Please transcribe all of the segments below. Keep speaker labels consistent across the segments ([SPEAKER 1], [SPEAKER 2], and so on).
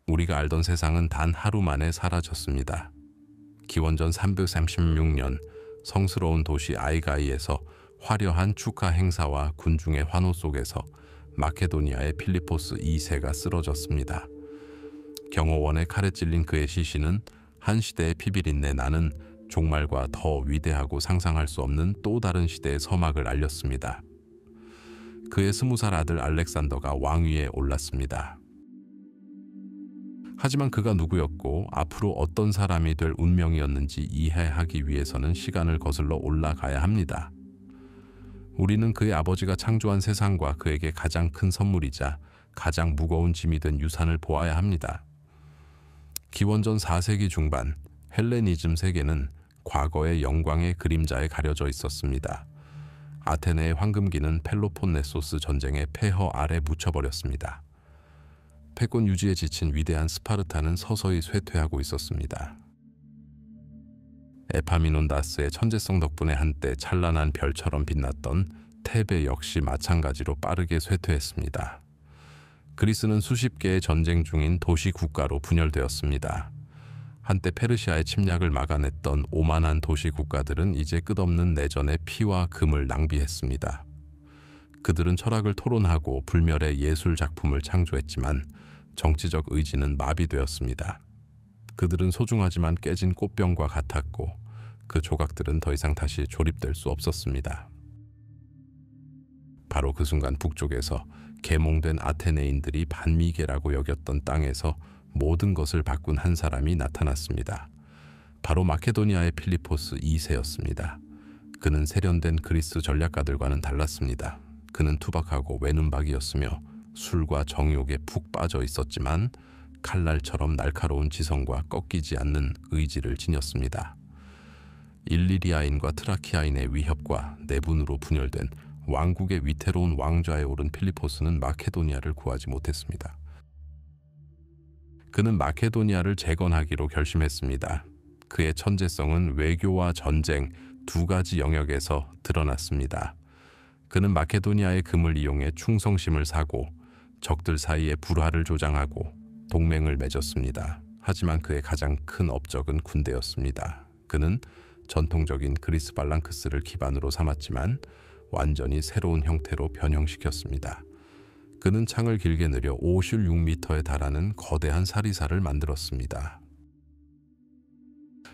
[SPEAKER 1] 우리가 알던 세상은 단 하루 만에 사라졌습니다. 기원전 336년 성스러운 도시 아이가이에서 화려한 축하 행사와 군중의 환호 속에서 마케도니아의 필리포스 2세가 쓰러졌습니다. 경호원의 칼에 찔린 그의 시신은 한 시대의 피비린내 나는 종말과 더 위대하고 상상할 수 없는 또 다른 시대의 서막을 알렸습니다. 그의 20살 아들 알렉산더가 왕위에 올랐습니다. 하지만 그가 누구였고 앞으로 어떤 사람이 될 운명이었는지 이해하기 위해서는 시간을 거슬러 올라가야 합니다. 우리는 그의 아버지가 창조한 세상과 그에게 가장 큰 선물이자 가장 무거운 짐이 된 유산을 보아야 합니다. 기원전 4세기 중반 헬레니즘 세계는 과거의 영광의 그림자에 가려져 있었습니다. 아테네의 황금기는 펠로폰네소스 전쟁의 폐허 아래 묻혀버렸습니다. 패권 유지에 지친 위대한 스파르타는 서서히 쇠퇴하고 있었습니다. 에파미논다스의 천재성 덕분에 한때 찬란한 별처럼 빛났던 테베 역시 마찬가지로 빠르게 쇠퇴했습니다. 그리스는 수십 개의 전쟁 중인 도시 국가로 분열되었습니다. 한때 페르시아의 침략을 막아냈던 오만한 도시 국가들은 이제 끝없는 내전에 피와 금을 낭비했습니다. 그들은 철학을 토론하고 불멸의 예술 작품을 창조했지만 정치적 의지는 마비되었습니다. 그들은 소중하지만 깨진 꽃병과 같았고 그 조각들은 더 이상 다시 조립될 수 없었습니다. 바로 그 순간 북쪽에서 계몽된 아테네인들이 반미계라고 여겼던 땅에서 모든 것을 바꾼 한 사람이 나타났습니다. 바로 마케도니아의 필리포스 2세였습니다. 그는 세련된 그리스 전략가들과는 달랐습니다. 그는 투박하고 외눈박이였으며 술과 정욕에 푹 빠져 있었지만 칼날처럼 날카로운 지성과 꺾이지 않는 의지를 지녔습니다. 일리리아인과 트라키아인의 위협과 내분으로 분열된 왕국의 위태로운 왕좌에 오른 필리포스는 마케도니아를 구하지 못했습니다. 그는 마케도니아를 재건하기로 결심했습니다. 그의 천재성은 외교와 전쟁 두 가지 영역에서 드러났습니다. 그는 마케도니아의 금을 이용해 충성심을 사고 적들 사이에 불화를 조장하고 동맹을 맺었습니다. 하지만 그의 가장 큰 업적은 군대였습니다. 그는 전통적인 그리스 발랑크스를 기반으로 삼았지만 완전히 새로운 형태로 변형시켰습니다. 그는 창을 길게 늘여 56m에 달하는 거대한 사리사를 만들었습니다.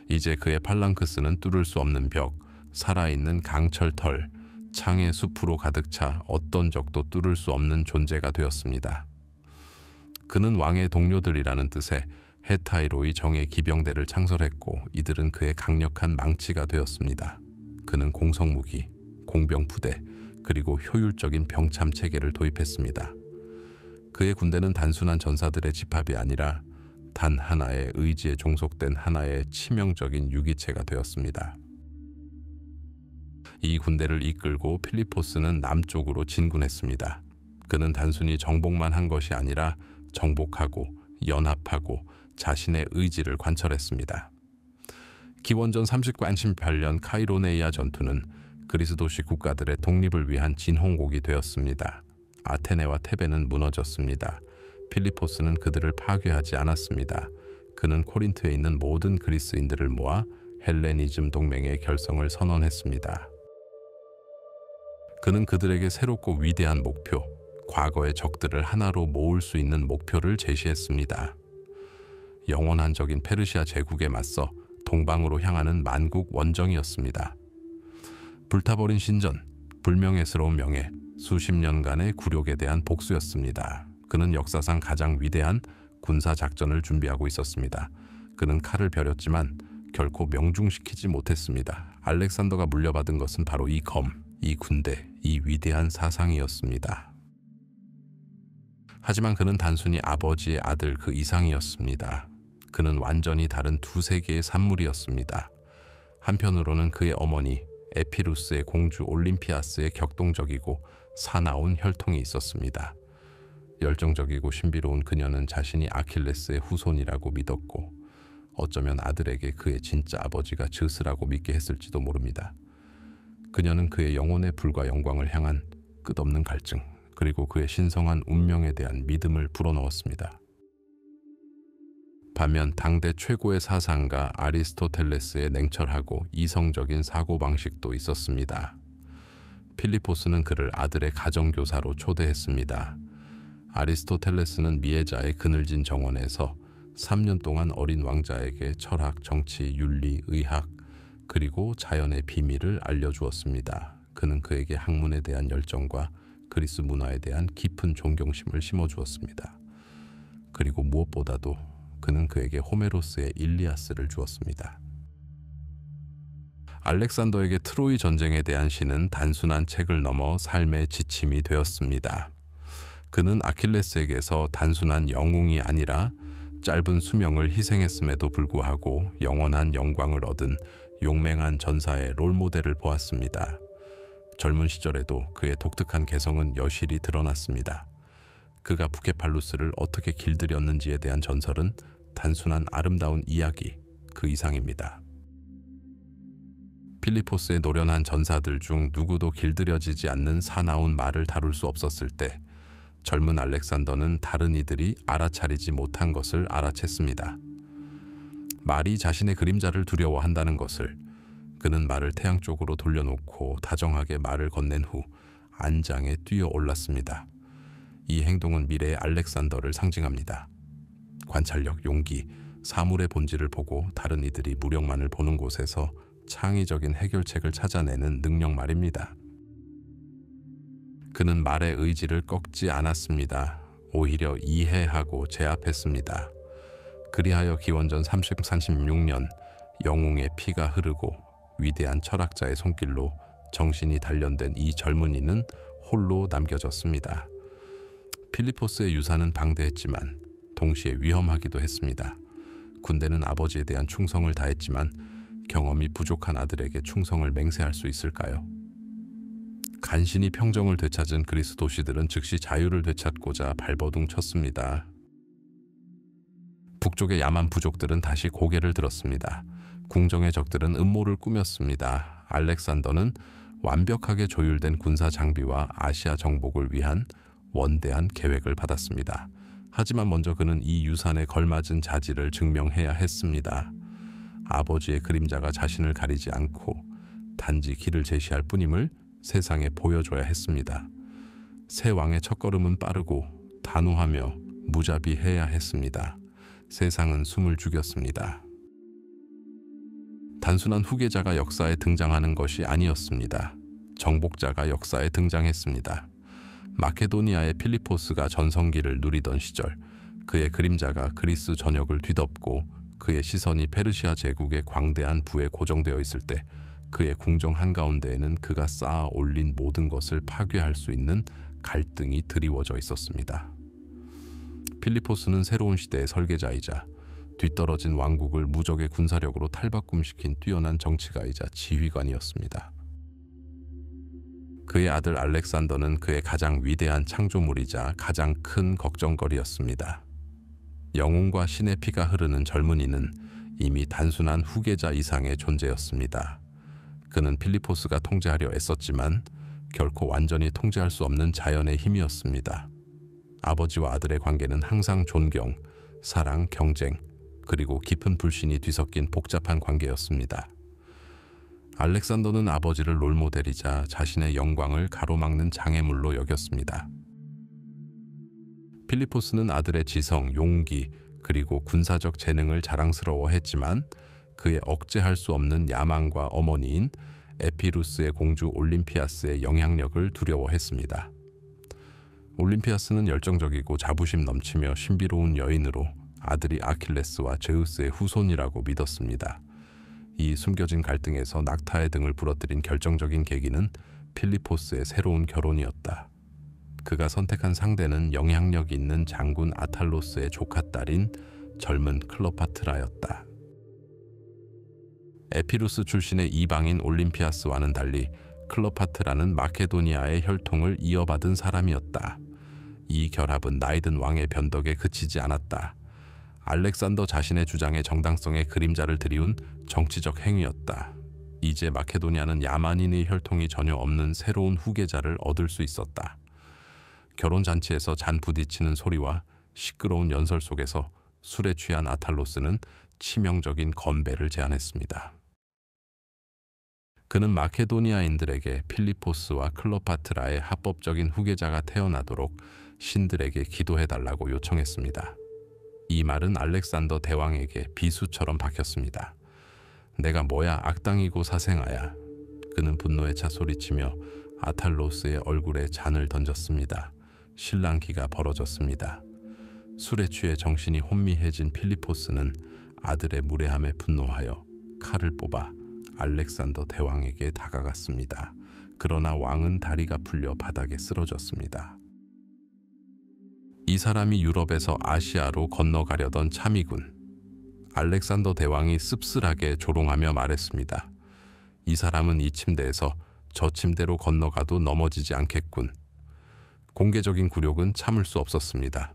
[SPEAKER 1] 이제 그의 팔랑크스는 뚫을 수 없는 벽, 살아있는 강철털, 창의 숲으로 가득 차 어떤 적도 뚫을 수 없는 존재가 되었습니다. 그는 왕의 동료들이라는 뜻의 헤타이로의 정예 기병대를 창설했고 이들은 그의 강력한 망치가 되었습니다. 그는 공성무기, 공병부대, 그리고 효율적인 병참 체계를 도입했습니다. 그의 군대는 단순한 전사들의 집합이 아니라 단 하나의 의지에 종속된 하나의 치명적인 유기체가 되었습니다. 이 군대를 이끌고 필리포스는 남쪽으로 진군했습니다. 그는 단순히 정복만 한 것이 아니라 정복하고 연합하고 자신의 의지를 관철했습니다. 기원전 38년 카이로네이아 전투는 그리스 도시 국가들의 독립을 위한 진홍곡이 되었습니다. 아테네와 테베는 무너졌습니다. 필리포스는 그들을 파괴하지 않았습니다. 그는 코린트에 있는 모든 그리스인들을 모아 헬레니즘 동맹의 결성을 선언했습니다. 그는 그들에게 새롭고 위대한 목표, 과거의 적들을 하나로 모을 수 있는 목표를 제시했습니다. 영원한적인 페르시아 제국에 맞서 동방으로 향하는 만국 원정이었습니다. 불타버린 신전, 불명예스러운 명예, 수십 년간의 굴욕에 대한 복수였습니다. 그는 역사상 가장 위대한 군사작전을 준비하고 있었습니다. 그는 칼을 벼렸지만 결코 명중시키지 못했습니다. 알렉산더가 물려받은 것은 바로 이 검, 이 군대, 이 위대한 사상이었습니다. 하지만 그는 단순히 아버지의 아들 그 이상이었습니다. 그는 완전히 다른 두 세계의 산물이었습니다. 한편으로는 그의 어머니 에피루스의 공주 올림피아스의 격동적이고 사나운 혈통이 있었습니다. 열정적이고 신비로운 그녀는 자신이 아킬레스의 후손이라고 믿었고 어쩌면 아들에게 그의 진짜 아버지가 즈스라고 믿게 했을지도 모릅니다. 그녀는 그의 영혼의 불과 영광을 향한 끝없는 갈증, 그리고 그의 신성한 운명에 대한 믿음을 불어넣었습니다. 반면 당대 최고의 사상가 아리스토텔레스의 냉철하고 이성적인 사고방식도 있었습니다. 필리포스는 그를 아들의 가정교사로 초대했습니다. 아리스토텔레스는 미해자의 그늘진 정원에서 3년 동안 어린 왕자에게 철학, 정치, 윤리, 의학, 그리고 자연의 비밀을 알려주었습니다. 그는 그에게 학문에 대한 열정과 그리스 문화에 대한 깊은 존경심을 심어주었습니다. 그리고 무엇보다도 그는 그에게 호메로스의 일리아스를 주었습니다. 알렉산더에게 트로이 전쟁에 대한 시는 단순한 책을 넘어 삶의 지침이 되었습니다. 그는 아킬레스에게서 단순한 영웅이 아니라 짧은 수명을 희생했음에도 불구하고 영원한 영광을 얻은 용맹한 전사의 롤모델을 보았습니다. 젊은 시절에도 그의 독특한 개성은 여실히 드러났습니다. 그가 부케팔루스를 어떻게 길들였는지에 대한 전설은 단순한 아름다운 이야기 그 이상입니다. 필리포스의 노련한 전사들 중 누구도 길들여지지 않는 사나운 말을 다룰 수 없었을 때 젊은 알렉산더는 다른 이들이 알아차리지 못한 것을 알아챘습니다. 말이 자신의 그림자를 두려워한다는 것을. 그는 말을 태양 쪽으로 돌려놓고 다정하게 말을 건넨 후 안장에 뛰어 올랐습니다. 이 행동은 미래의 알렉산더를 상징합니다. 관찰력, 용기, 사물의 본질을 보고 다른 이들이 무력만을 보는 곳에서 창의적인 해결책을 찾아내는 능력 말입니다. 그는 말의 의지를 꺾지 않았습니다. 오히려 이해하고 제압했습니다. 그리하여 기원전 36년 영웅의 피가 흐르고 위대한 철학자의 손길로 정신이 단련된 이 젊은이는 홀로 남겨졌습니다. 필리포스의 유산은 방대했지만 동시에 위험하기도 했습니다. 군대는 아버지에 대한 충성을 다했지만 경험이 부족한 아들에게 충성을 맹세할 수 있을까요? 간신히 평정을 되찾은 그리스 도시들은 즉시 자유를 되찾고자 발버둥 쳤습니다. 북쪽의 야만 부족들은 다시 고개를 들었습니다. 궁정의 적들은 음모를 꾸몄습니다. 알렉산더는 완벽하게 조율된 군사 장비와 아시아 정복을 위한 원대한 계획을 받았습니다. 하지만 먼저 그는 이 유산에 걸맞은 자질을 증명해야 했습니다. 아버지의 그림자가 자신을 가리지 않고 단지 길을 제시할 뿐임을 세상에 보여줘야 했습니다. 새 왕의 첫걸음은 빠르고 단호하며 무자비해야 했습니다. 세상은 숨을 죽였습니다. 단순한 후계자가 역사에 등장하는 것이 아니었습니다. 정복자가 역사에 등장했습니다. 마케도니아의 필리포스가 전성기를 누리던 시절 그의 그림자가 그리스 전역을 뒤덮고 그의 시선이 페르시아 제국의 광대한 부에 고정되어 있을 때 그의 궁정 한가운데에는 그가 쌓아 올린 모든 것을 파괴할 수 있는 갈등이 드리워져 있었습니다. 필리포스는 새로운 시대의 설계자이자 뒤떨어진 왕국을 무적의 군사력으로 탈바꿈시킨 뛰어난 정치가이자 지휘관이었습니다. 그의 아들 알렉산더는 그의 가장 위대한 창조물이자 가장 큰 걱정거리였습니다. 영웅과 신의 피가 흐르는 젊은이는 이미 단순한 후계자 이상의 존재였습니다. 그는 필리포스가 통제하려 애썼지만 결코 완전히 통제할 수 없는 자연의 힘이었습니다. 아버지와 아들의 관계는 항상 존경, 사랑, 경쟁, 그리고 깊은 불신이 뒤섞인 복잡한 관계였습니다. 알렉산더는 아버지를 롤모델이자 자신의 영광을 가로막는 장애물로 여겼습니다. 필리포스는 아들의 지성, 용기, 그리고 군사적 재능을 자랑스러워했지만 그의 억제할 수 없는 야망과 어머니인 에피루스의 공주 올림피아스의 영향력을 두려워했습니다. 올림피아스는 열정적이고 자부심 넘치며 신비로운 여인으로 아들이 아킬레스와 제우스의 후손이라고 믿었습니다. 이 숨겨진 갈등에서 낙타의 등을 부러뜨린 결정적인 계기는 필리포스의 새로운 결혼이었다. 그가 선택한 상대는 영향력 있는 장군 아탈로스의 조카딸인 젊은 클로파트라였다. 에피루스 출신의 이방인 올림피아스와는 달리 클로파트라는 마케도니아의 혈통을 이어받은 사람이었다. 이 결합은 나이든 왕의 변덕에 그치지 않았다. 알렉산더 자신의 주장에 정당성의 그림자를 들이운 정치적 행위였다. 이제 마케도니아는 야만인의 혈통이 전혀 없는 새로운 후계자를 얻을 수 있었다. 결혼잔치에서 잔 부딪히는 소리와 시끄러운 연설 속에서 술에 취한 아탈로스는 치명적인 건배를 제안했습니다. 그는 마케도니아인들에게 필리포스와 클로파트라의 합법적인 후계자가 태어나도록 신들에게 기도해달라고 요청했습니다. 이 말은 알렉산더 대왕에게 비수처럼 박혔습니다. 내가 뭐야, 악당이고 사생아야. 그는 분노에 차 소리치며 아탈로스의 얼굴에 잔을 던졌습니다. 실랑기가 벌어졌습니다. 술에 취해 정신이 혼미해진 필리포스는 아들의 무례함에 분노하여 칼을 뽑아 알렉산더 대왕에게 다가갔습니다. 그러나 왕은 다리가 풀려 바닥에 쓰러졌습니다. 이 사람이 유럽에서 아시아로 건너가려던 참이군. 알렉산더 대왕이 씁쓸하게 조롱하며 말했습니다. 이 사람은 이 침대에서 저 침대로 건너가도 넘어지지 않겠군. 공개적인 굴욕은 참을 수 없었습니다.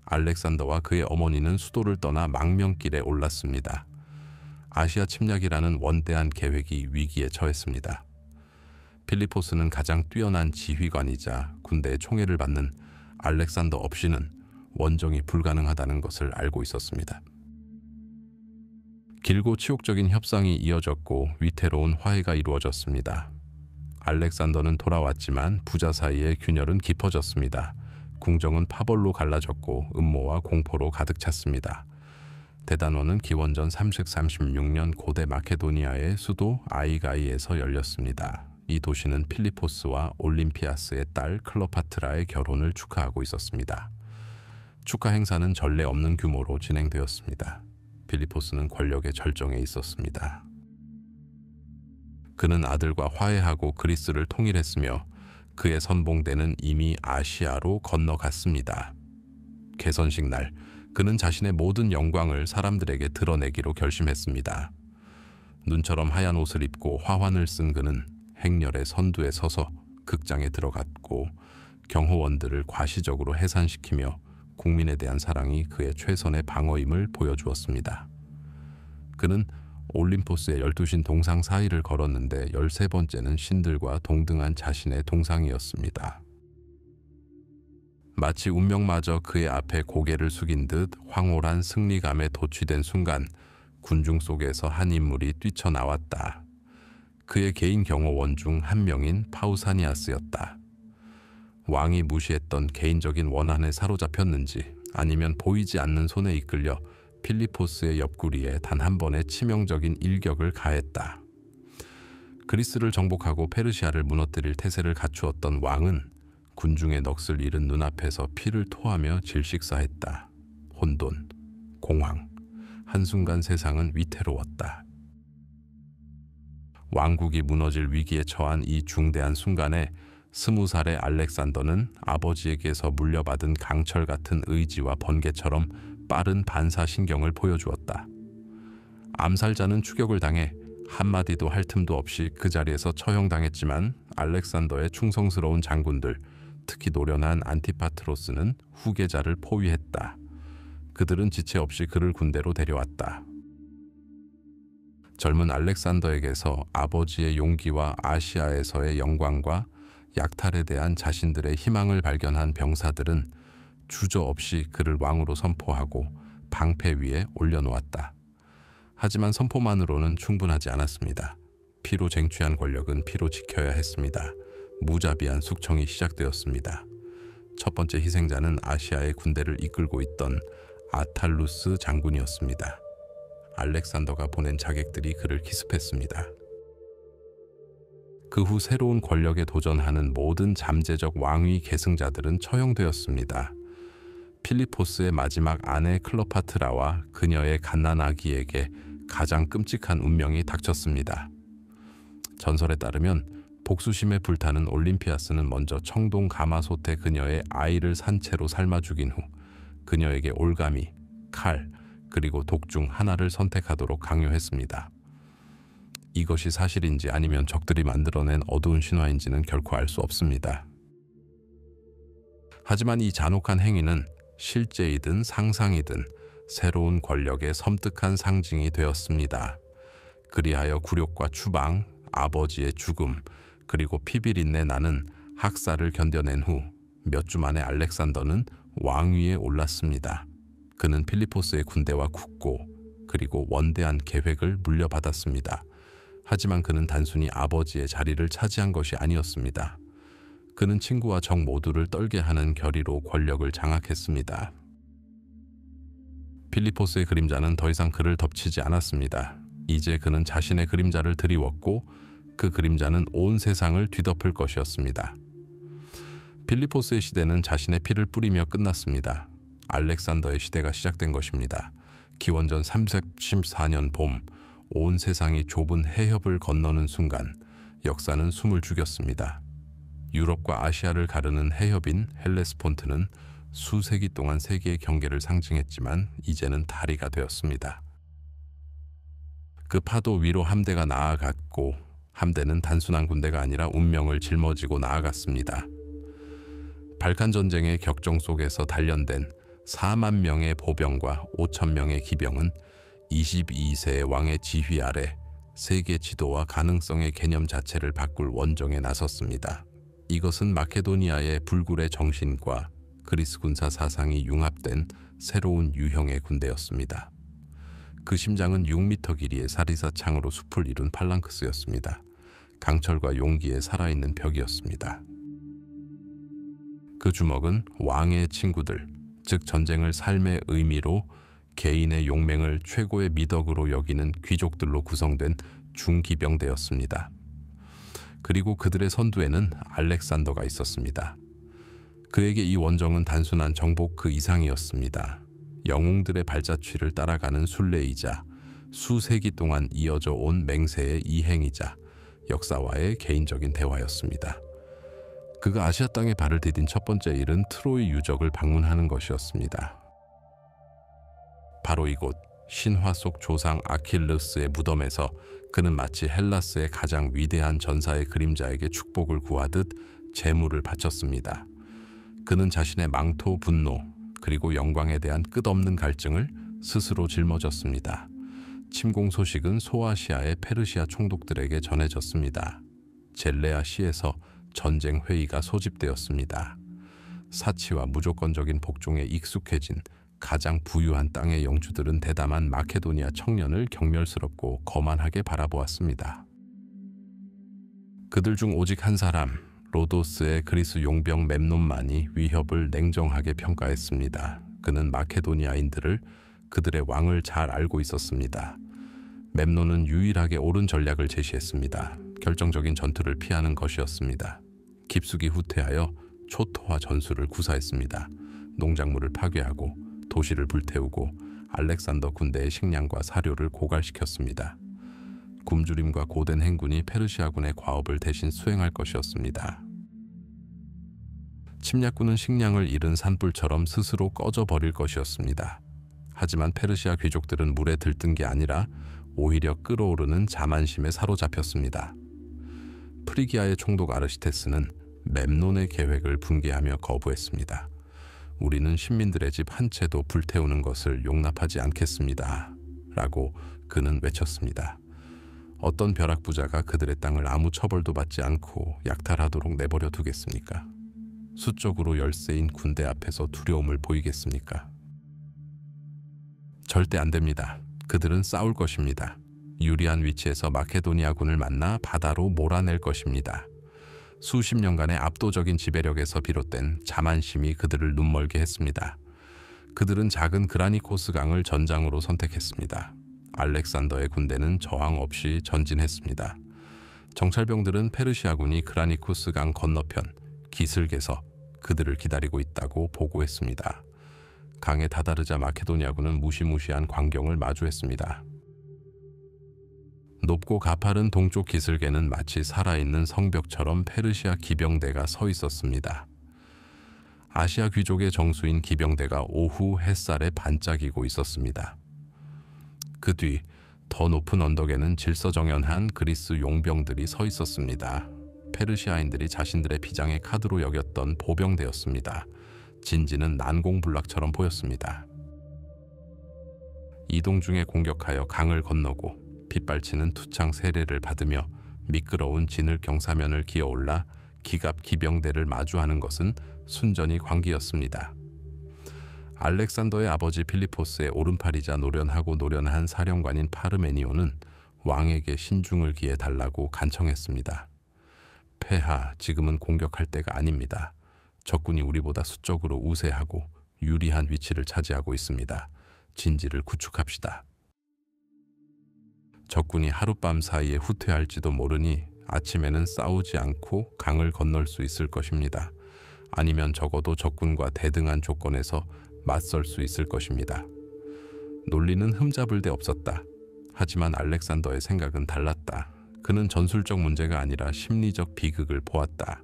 [SPEAKER 1] 알렉산더와 그의 어머니는 수도를 떠나 망명길에 올랐습니다. 아시아 침략이라는 원대한 계획이 위기에 처했습니다. 필리포스는 가장 뛰어난 지휘관이자 군대의 총애를 받는 알렉산더 없이는 원정이 불가능하다는 것을 알고 있었습니다. 길고 치욕적인 협상이 이어졌고 위태로운 화해가 이루어졌습니다. 알렉산더는 돌아왔지만 부자 사이의 균열은 깊어졌습니다. 궁정은 파벌로 갈라졌고 음모와 공포로 가득 찼습니다. 대단원은 기원전 336년 고대 마케도니아의 수도 아이가이에서 열렸습니다. 이 도시는 필리포스와 올림피아스의 딸 클로파트라의 결혼을 축하하고 있었습니다. 축하 행사는 전례 없는 규모로 진행되었습니다. 필리포스는 권력의 절정에 있었습니다. 그는 아들과 화해하고 그리스를 통일했으며 그의 선봉대는 이미 아시아로 건너갔습니다. 개선식 날, 그는 자신의 모든 영광을 사람들에게 드러내기로 결심했습니다. 눈처럼 하얀 옷을 입고 화환을 쓴 그는 행렬의 선두에 서서 극장에 들어갔고 경호원들을 과시적으로 해산시키며 국민에 대한 사랑이 그의 최선의 방어임을 보여주었습니다. 그는 올림포스의 12신 동상 사이를 걸었는데 13번째는 신들과 동등한 자신의 동상이었습니다. 마치 운명마저 그의 앞에 고개를 숙인 듯 황홀한 승리감에 도취된 순간 군중 속에서 한 인물이 뛰쳐나왔다. 그의 개인 경호원 중 한 명인 파우사니아스였다. 왕이 무시했던 개인적인 원한에 사로잡혔는지 아니면 보이지 않는 손에 이끌려 필리포스의 옆구리에 단 한 번의 치명적인 일격을 가했다. 그리스를 정복하고 페르시아를 무너뜨릴 태세를 갖추었던 왕은 군중의 넋을 잃은 눈앞에서 피를 토하며 질식사했다. 혼돈, 공황, 한순간 세상은 위태로웠다. 왕국이 무너질 위기에 처한 이 중대한 순간에 20살의 알렉산더는 아버지에게서 물려받은 강철 같은 의지와 번개처럼 빠른 반사신경을 보여주었다. 암살자는 추격을 당해 한마디도 할 틈도 없이 그 자리에서 처형당했지만 알렉산더의 충성스러운 장군들, 특히 노련한 안티파트로스는 후계자를 포위했다. 그들은 지체 없이 그를 군대로 데려왔다. 젊은 알렉산더에게서 아버지의 용기와 아시아에서의 영광과 약탈에 대한 자신들의 희망을 발견한 병사들은 주저없이 그를 왕으로 선포하고 방패 위에 올려놓았다. 하지만 선포만으로는 충분하지 않았습니다. 피로 쟁취한 권력은 피로 지켜야 했습니다. 무자비한 숙청이 시작되었습니다. 첫 번째 희생자는 아시아의 군대를 이끌고 있던 아탈루스 장군이었습니다. 알렉산더가 보낸 자객들이 그를 기습했습니다. 그 후 새로운 권력에 도전하는 모든 잠재적 왕위 계승자들은 처형되었습니다. 필리포스의 마지막 아내 클로파트라와 그녀의 갓난아기에게 가장 끔찍한 운명이 닥쳤습니다. 전설에 따르면 복수심에 불타는 올림피아스는 먼저 청동 가마솥에 그녀의 아이를 산채로 삶아 죽인 후 그녀에게 올가미, 칼, 그리고 독 중 하나를 선택하도록 강요했습니다. 이것이 사실인지 아니면 적들이 만들어낸 어두운 신화인지는 결코 알 수 없습니다. 하지만 이 잔혹한 행위는 실제이든 상상이든 새로운 권력의 섬뜩한 상징이 되었습니다. 그리하여 굴욕과 추방, 아버지의 죽음, 그리고 피비린내 나는 학살을 견뎌낸 후 몇 주 만에 알렉산더는 왕위에 올랐습니다. 그는 필리포스의 군대와 굳고 그리고 원대한 계획을 물려받았습니다. 하지만 그는 단순히 아버지의 자리를 차지한 것이 아니었습니다. 그는 친구와 적 모두를 떨게 하는 결의로 권력을 장악했습니다. 필리포스의 그림자는 더 이상 그를 덮치지 않았습니다. 이제 그는 자신의 그림자를 드리웠고 그 그림자는 온 세상을 뒤덮을 것이었습니다. 필리포스의 시대는 자신의 피를 뿌리며 끝났습니다. 알렉산더의 시대가 시작된 것입니다. 기원전 314년 봄, 온 세상이 좁은 해협을 건너는 순간 역사는 숨을 죽였습니다. 유럽과 아시아를 가르는 해협인 헬레스폰트는 수세기 동안 세계의 경계를 상징했지만 이제는 다리가 되었습니다. 그 파도 위로 함대가 나아갔고 함대는 단순한 군대가 아니라 운명을 짊어지고 나아갔습니다. 발칸 전쟁의 격정 속에서 단련된 4만 명의 보병과 5천 명의 기병은 22세의 왕의 지휘 아래 세계 지도와 가능성의 개념 자체를 바꿀 원정에 나섰습니다. 이것은 마케도니아의 불굴의 정신과 그리스 군사 사상이 융합된 새로운 유형의 군대였습니다. 그 심장은 6m 길이의 사리사 창으로 숲을 이룬 팔랑크스였습니다. 강철과 용기에 살아있는 벽이었습니다. 그 주먹은 왕의 친구들, 즉 전쟁을 삶의 의미로 개인의 용맹을 최고의 미덕으로 여기는 귀족들로 구성된 중기병대였습니다. 그리고 그들의 선두에는 알렉산더가 있었습니다. 그에게 이 원정은 단순한 정복 그 이상이었습니다. 영웅들의 발자취를 따라가는 순례이자 수세기 동안 이어져 온 맹세의 이행이자 역사와의 개인적인 대화였습니다. 그가 아시아 땅에 발을 디딘 첫 번째 일은 트로이 유적을 방문하는 것이었습니다. 바로 이곳 신화 속 조상 아킬레스의 무덤에서 그는 마치 헬라스의 가장 위대한 전사의 그림자에게 축복을 구하듯 제물을 바쳤습니다. 그는 자신의 망토, 분노, 그리고 영광에 대한 끝없는 갈증을 스스로 짊어졌습니다. 침공 소식은 소아시아의 페르시아 총독들에게 전해졌습니다. 젤레아 시에서 전쟁 회의가 소집되었습니다. 사치와 무조건적인 복종에 익숙해진 가장 부유한 땅의 영주들은 대담한 마케도니아 청년을 경멸스럽고 거만하게 바라보았습니다. 그들 중 오직 한 사람, 로도스의 그리스 용병 멤논만이 위협을 냉정하게 평가했습니다. 그는 마케도니아인들을 그들의 왕을 잘 알고 있었습니다. 멤논은 유일하게 옳은 전략을 제시했습니다. 결정적인 전투를 피하는 것이었습니다. 깊숙이 후퇴하여 초토화 전술을 구사했습니다. 농작물을 파괴하고 도시를 불태우고 알렉산더 군대의 식량과 사료를 고갈시켰습니다. 굶주림과 고된 행군이 페르시아군의 과업을 대신 수행할 것이었습니다. 침략군은 식량을 잃은 산불처럼 스스로 꺼져버릴 것이었습니다. 하지만 페르시아 귀족들은 물에 들뜬 게 아니라 오히려 끓어오르는 자만심에 사로잡혔습니다. 프리기아의 총독 아르시테스는 멤논의 계획을 붕괴하며 거부했습니다. 우리는 신민들의 집 한 채도 불태우는 것을 용납하지 않겠습니다. 라고 그는 외쳤습니다. 어떤 벼락부자가 그들의 땅을 아무 처벌도 받지 않고 약탈하도록 내버려 두겠습니까? 수적으로 열세인 군대 앞에서 두려움을 보이겠습니까? 절대 안 됩니다. 그들은 싸울 것입니다. 유리한 위치에서 마케도니아군을 만나 바다로 몰아낼 것입니다. 수십 년간의 압도적인 지배력에서 비롯된 자만심이 그들을 눈멀게 했습니다. 그들은 작은 그라니코스 강을 전장으로 선택했습니다. 알렉산더의 군대는 저항 없이 전진했습니다. 정찰병들은 페르시아군이 그라니코스 강 건너편 기슭에서 그들을 기다리고 있다고 보고했습니다. 강에 다다르자 마케도니아군은 무시무시한 광경을 마주했습니다. 높고 가파른 동쪽 기슭에는 마치 살아있는 성벽처럼 페르시아 기병대가 서 있었습니다. 아시아 귀족의 정수인 기병대가 오후 햇살에 반짝이고 있었습니다. 그 뒤 더 높은 언덕에는 질서정연한 그리스 용병들이 서 있었습니다. 페르시아인들이 자신들의 비장의 카드로 여겼던 보병대였습니다. 진지는 난공불락처럼 보였습니다. 이동 중에 공격하여 강을 건너고 빗발치는 투창 세례를 받으며 미끄러운 진흙 경사면을 기어올라 기갑 기병대를 마주하는 것은 순전히 광기였습니다. 알렉산더의 아버지 필리포스의 오른팔이자 노련하고 노련한 사령관인 파르메니온은 왕에게 신중을 기해 달라고 간청했습니다. 폐하, 지금은 공격할 때가 아닙니다. 적군이 우리보다 수적으로 우세하고 유리한 위치를 차지하고 있습니다. 진지를 구축합시다. 적군이 하룻밤 사이에 후퇴할지도 모르니 아침에는 싸우지 않고 강을 건널 수 있을 것입니다. 아니면 적어도 적군과 대등한 조건에서 맞설 수 있을 것입니다. 논리는 흠잡을 데 없었다. 하지만 알렉산더의 생각은 달랐다. 그는 전술적 문제가 아니라 심리적 비극을 보았다.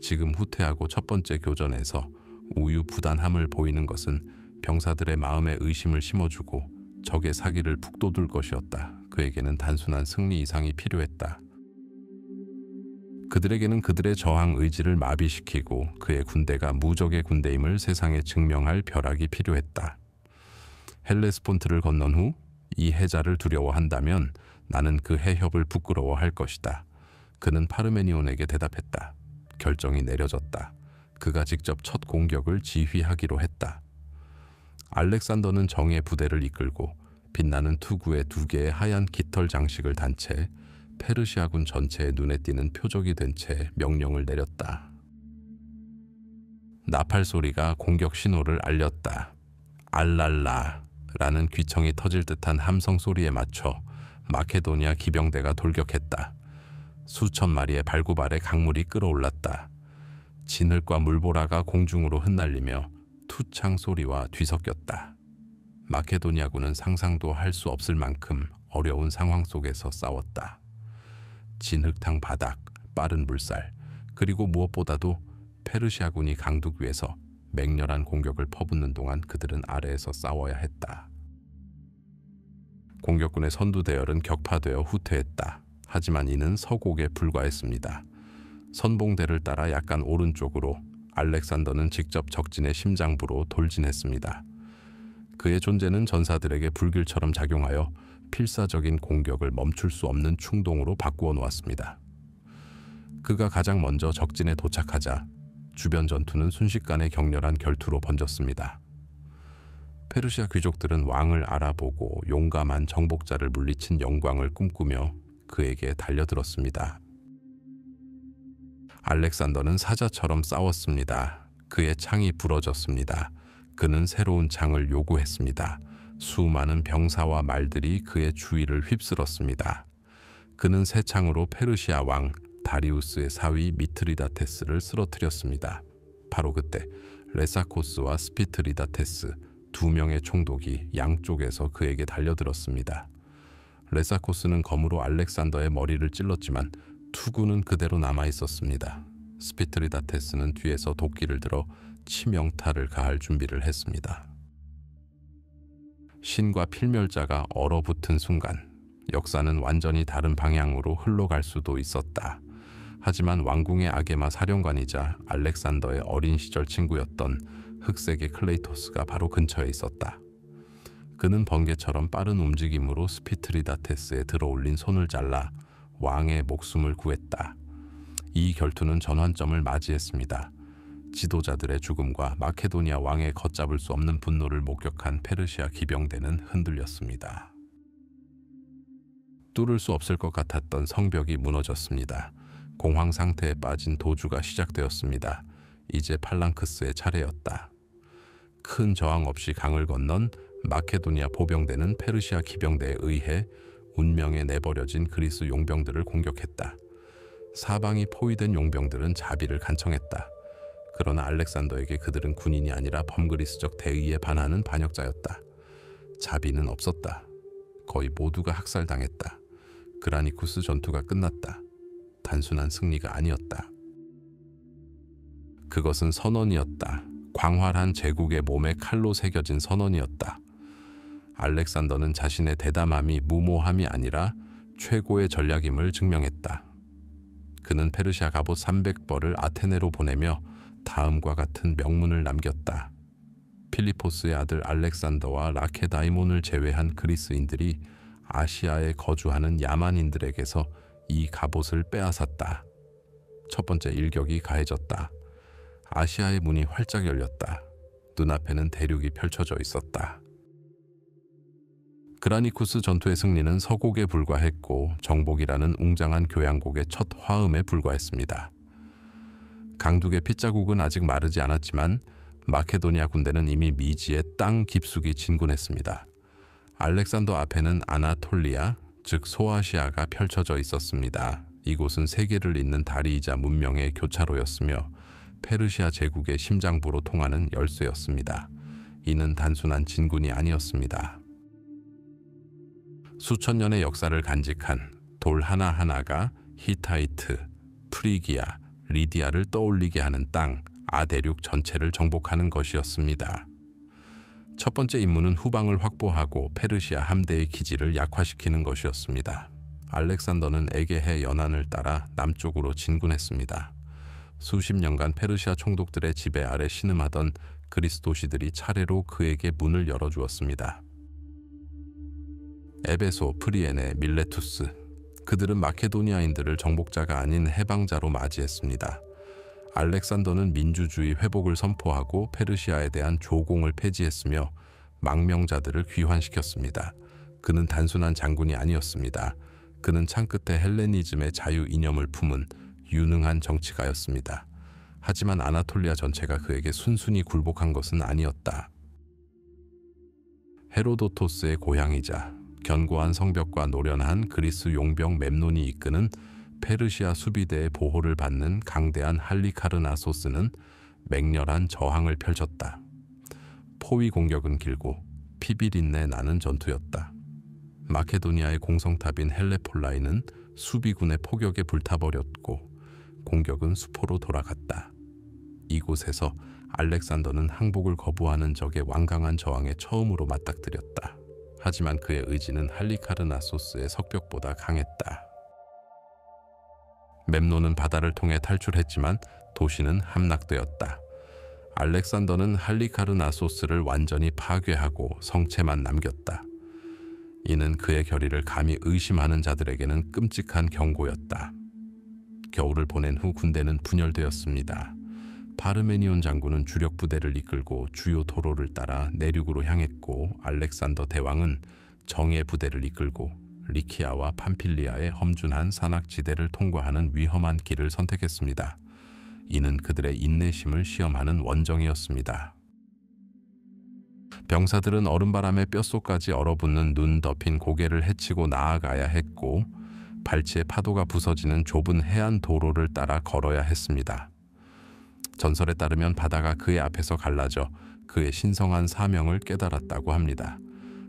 [SPEAKER 1] 지금 후퇴하고 첫 번째 교전에서 우유부단함을 보이는 것은 병사들의 마음에 의심을 심어주고 적의 사기를 북돋울 것이었다. 그에게는 단순한 승리 이상이 필요했다. 그들에게는 그들의 저항 의지를 마비시키고 그의 군대가 무적의 군대임을 세상에 증명할 벼락이 필요했다. 헬레스폰트를 건넌 후 이 해자를 두려워한다면 나는 그 해협을 부끄러워할 것이다. 그는 파르메니온에게 대답했다. 결정이 내려졌다. 그가 직접 첫 공격을 지휘하기로 했다. 알렉산더는 정예 부대를 이끌고 빛나는 투구에 2개의 하얀 깃털 장식을 단 채 페르시아군 전체에 눈에 띄는 표적이 된 채 명령을 내렸다. 나팔 소리가 공격 신호를 알렸다. 알랄라라는 귀청이 터질 듯한 함성 소리에 맞춰 마케도니아 기병대가 돌격했다. 수천 마리의 발구발에 강물이 끓어올랐다. 진흙과 물보라가 공중으로 흩날리며 투창 소리와 뒤섞였다. 마케도니아군은 상상도 할 수 없을 만큼 어려운 상황 속에서 싸웠다. 진흙탕 바닥, 빠른 물살, 그리고 무엇보다도 페르시아군이 강둑 위에서 맹렬한 공격을 퍼붓는 동안 그들은 아래에서 싸워야 했다. 공격군의 선두대열은 격파되어 후퇴했다. 하지만 이는 서곡에 불과했습니다. 선봉대를 따라 약간 오른쪽으로 알렉산더는 직접 적진의 심장부로 돌진했습니다. 그의 존재는 전사들에게 불길처럼 작용하여 필사적인 공격을 멈출 수 없는 충동으로 바꾸어 놓았습니다. 그가 가장 먼저 적진에 도착하자 주변 전투는 순식간에 격렬한 결투로 번졌습니다. 페르시아 귀족들은 왕을 알아보고 용감한 정복자를 물리친 영광을 꿈꾸며 그에게 달려들었습니다. 알렉산더는 사자처럼 싸웠습니다. 그의 창이 부러졌습니다. 그는 새로운 창을 요구했습니다. 수많은 병사와 말들이 그의 주위를 휩쓸었습니다. 그는 새 창으로 페르시아 왕 다리우스의 사위 미트리다테스를 쓰러뜨렸습니다. 바로 그때 레사코스와 스피트리다테스 2명의 총독이 양쪽에서 그에게 달려들었습니다. 레사코스는 검으로 알렉산더의 머리를 찔렀지만 투구는 그대로 남아 있었습니다. 스피트리다테스는 뒤에서 도끼를 들어 치명타를 가할 준비를 했습니다. 신과 필멸자가 얼어붙은 순간 역사는 완전히 다른 방향으로 흘러갈 수도 있었다. 하지만 왕궁의 아게마 사령관이자 알렉산더의 어린 시절 친구였던 흑색의 클레이토스가 바로 근처에 있었다. 그는 번개처럼 빠른 움직임으로 스피트리다테스에 들어올린 손을 잘라 왕의 목숨을 구했다. 이 결투는 전환점을 맞이했습니다. 지도자들의 죽음과 마케도니아 왕의 걷잡을 수 없는 분노를 목격한 페르시아 기병대는 흔들렸습니다. 뚫을 수 없을 것 같았던 성벽이 무너졌습니다. 공황 상태에 빠진 도주가 시작되었습니다. 이제 팔랑크스의 차례였다. 큰 저항 없이 강을 건넌 마케도니아 보병대는 페르시아 기병대에 의해 운명에 내버려진 그리스 용병들을 공격했다. 사방이 포위된 용병들은 자비를 간청했다. 그러나 알렉산더에게 그들은 군인이 아니라 범그리스적 대의에 반하는 반역자였다. 자비는 없었다. 거의 모두가 학살당했다. 그라니쿠스 전투가 끝났다. 단순한 승리가 아니었다. 그것은 선언이었다. 광활한 제국의 몸에 칼로 새겨진 선언이었다. 알렉산더는 자신의 대담함이 무모함이 아니라 최고의 전략임을 증명했다. 그는 페르시아 갑옷 300벌을 아테네로 보내며 다음과 같은 명문을 남겼다. 필리포스의 아들 알렉산더와 라케다이몬을 제외한 그리스인들이 아시아에 거주하는 야만인들에게서 이 갑옷을 빼앗았다. 첫 번째 일격이 가해졌다. 아시아의 문이 활짝 열렸다. 눈앞에는 대륙이 펼쳐져 있었다. 그라니쿠스 전투의 승리는 서곡에 불과했고 정복이라는 웅장한 교양곡의 첫 화음에 불과했습니다. 강둑의 핏자국은 아직 마르지 않았지만 마케도니아 군대는 이미 미지의 땅 깊숙이 진군했습니다. 알렉산더 앞에는 아나톨리아, 즉 소아시아가 펼쳐져 있었습니다. 이곳은 세계를 잇는 다리이자 문명의 교차로였으며 페르시아 제국의 심장부로 통하는 열쇠였습니다. 이는 단순한 진군이 아니었습니다. 수천 년의 역사를 간직한 돌 하나하나가 히타이트, 프리기아, 리디아를 떠올리게 하는 땅, 아대륙 전체를 정복하는 것이었습니다. 첫 번째 임무는 후방을 확보하고 페르시아 함대의 기지를 약화시키는 것이었습니다. 알렉산더는 에게해 연안을 따라 남쪽으로 진군했습니다. 수십 년간 페르시아 총독들의 지배 아래 신음하던 그리스 도시들이 차례로 그에게 문을 열어주었습니다. 에베소, 프리에네, 밀레투스, 그들은 마케도니아인들을 정복자가 아닌 해방자로 맞이했습니다. 알렉산더는 민주주의 회복을 선포하고 페르시아에 대한 조공을 폐지했으며 망명자들을 귀환시켰습니다. 그는 단순한 장군이 아니었습니다. 그는 창끝에 헬레니즘의 자유 이념을 품은 유능한 정치가였습니다. 하지만 아나톨리아 전체가 그에게 순순히 굴복한 것은 아니었다. 헤로도토스의 고향이자 견고한 성벽과 노련한 그리스 용병 멤논이 이끄는 페르시아 수비대의 보호를 받는 강대한 할리카르나소스는 맹렬한 저항을 펼쳤다. 포위 공격은 길고 피비린내 나는 전투였다. 마케도니아의 공성탑인 헬레폴라이는 수비군의 포격에 불타버렸고 공격은 수포로 돌아갔다. 이곳에서 알렉산더는 항복을 거부하는 적의 완강한 저항에 처음으로 맞닥뜨렸다. 하지만 그의 의지는 할리카르나소스의 석벽보다 강했다. 멤논은 바다를 통해 탈출했지만 도시는 함락되었다. 알렉산더는 할리카르나소스를 완전히 파괴하고 성체만 남겼다. 이는 그의 결의를 감히 의심하는 자들에게는 끔찍한 경고였다. 겨울을 보낸 후 군대는 분열되었습니다. 파르메니온 장군은 주력 부대를 이끌고 주요 도로를 따라 내륙으로 향했고 알렉산더 대왕은 정예 부대를 이끌고 리키아와 팜필리아의 험준한 산악지대를 통과하는 위험한 길을 선택했습니다. 이는 그들의 인내심을 시험하는 원정이었습니다. 병사들은 얼음바람에 뼛속까지 얼어붙는 눈 덮인 고개를 헤치고 나아가야 했고 발치에 파도가 부서지는 좁은 해안 도로를 따라 걸어야 했습니다. 전설에 따르면 바다가 그의 앞에서 갈라져 그의 신성한 사명을 깨달았다고 합니다.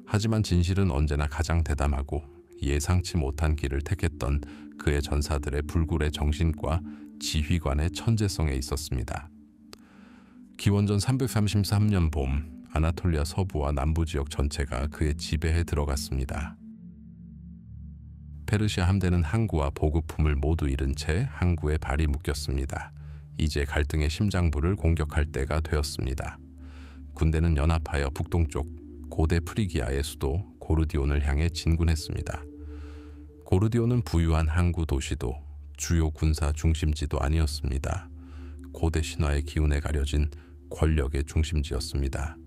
[SPEAKER 1] 하지만 진실은 언제나 가장 대담하고 예상치 못한 길을 택했던 그의 전사들의 불굴의 정신과 지휘관의 천재성에 있었습니다. 기원전 333년 봄, 아나톨리아 서부와 남부 지역 전체가 그의 지배에 들어갔습니다. 페르시아 함대는 항구와 보급품을 모두 잃은 채 항구에 발이 묶였습니다. 이제 갈등의 심장부를 공격할 때가 되었습니다. 군대는 연합하여 북동쪽 고대 프리기아의 수도 고르디온을 향해 진군했습니다. 고르디온은 부유한 항구 도시도 주요 군사 중심지도 아니었습니다. 고대 신화의 기운에 가려진 권력의 중심지였습니다.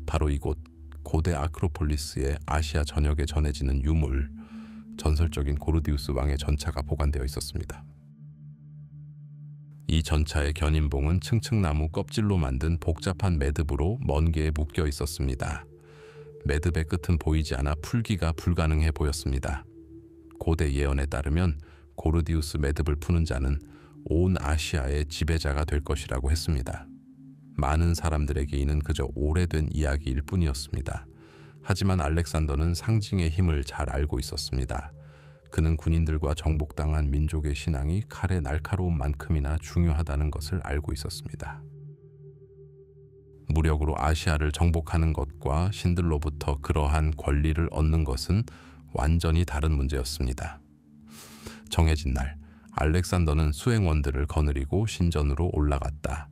[SPEAKER 1] 바로 이곳 고대 아크로폴리스의 아시아 전역에 전해지는 유물, 전설적인 고르디우스 왕의 전차가 보관되어 있었습니다. 이 전차의 견인봉은 층층나무 껍질로 만든 복잡한 매듭으로 먼 개에 묶여 있었습니다. 매듭의 끝은 보이지 않아 풀기가 불가능해 보였습니다. 고대 예언에 따르면 고르디우스 매듭을 푸는 자는 온 아시아의 지배자가 될 것이라고 했습니다. 많은 사람들에게 이는 그저 오래된 이야기일 뿐이었습니다. 하지만 알렉산더는 상징의 힘을 잘 알고 있었습니다. 그는 군인들과 정복당한 민족의 신앙이 칼의 날카로운 만큼이나 중요하다는 것을 알고 있었습니다. 무력으로 아시아를 정복하는 것과 신들로부터 그러한 권리를 얻는 것은 완전히 다른 문제였습니다. 정해진 날, 알렉산더는 수행원들을 거느리고 신전으로 올라갔다.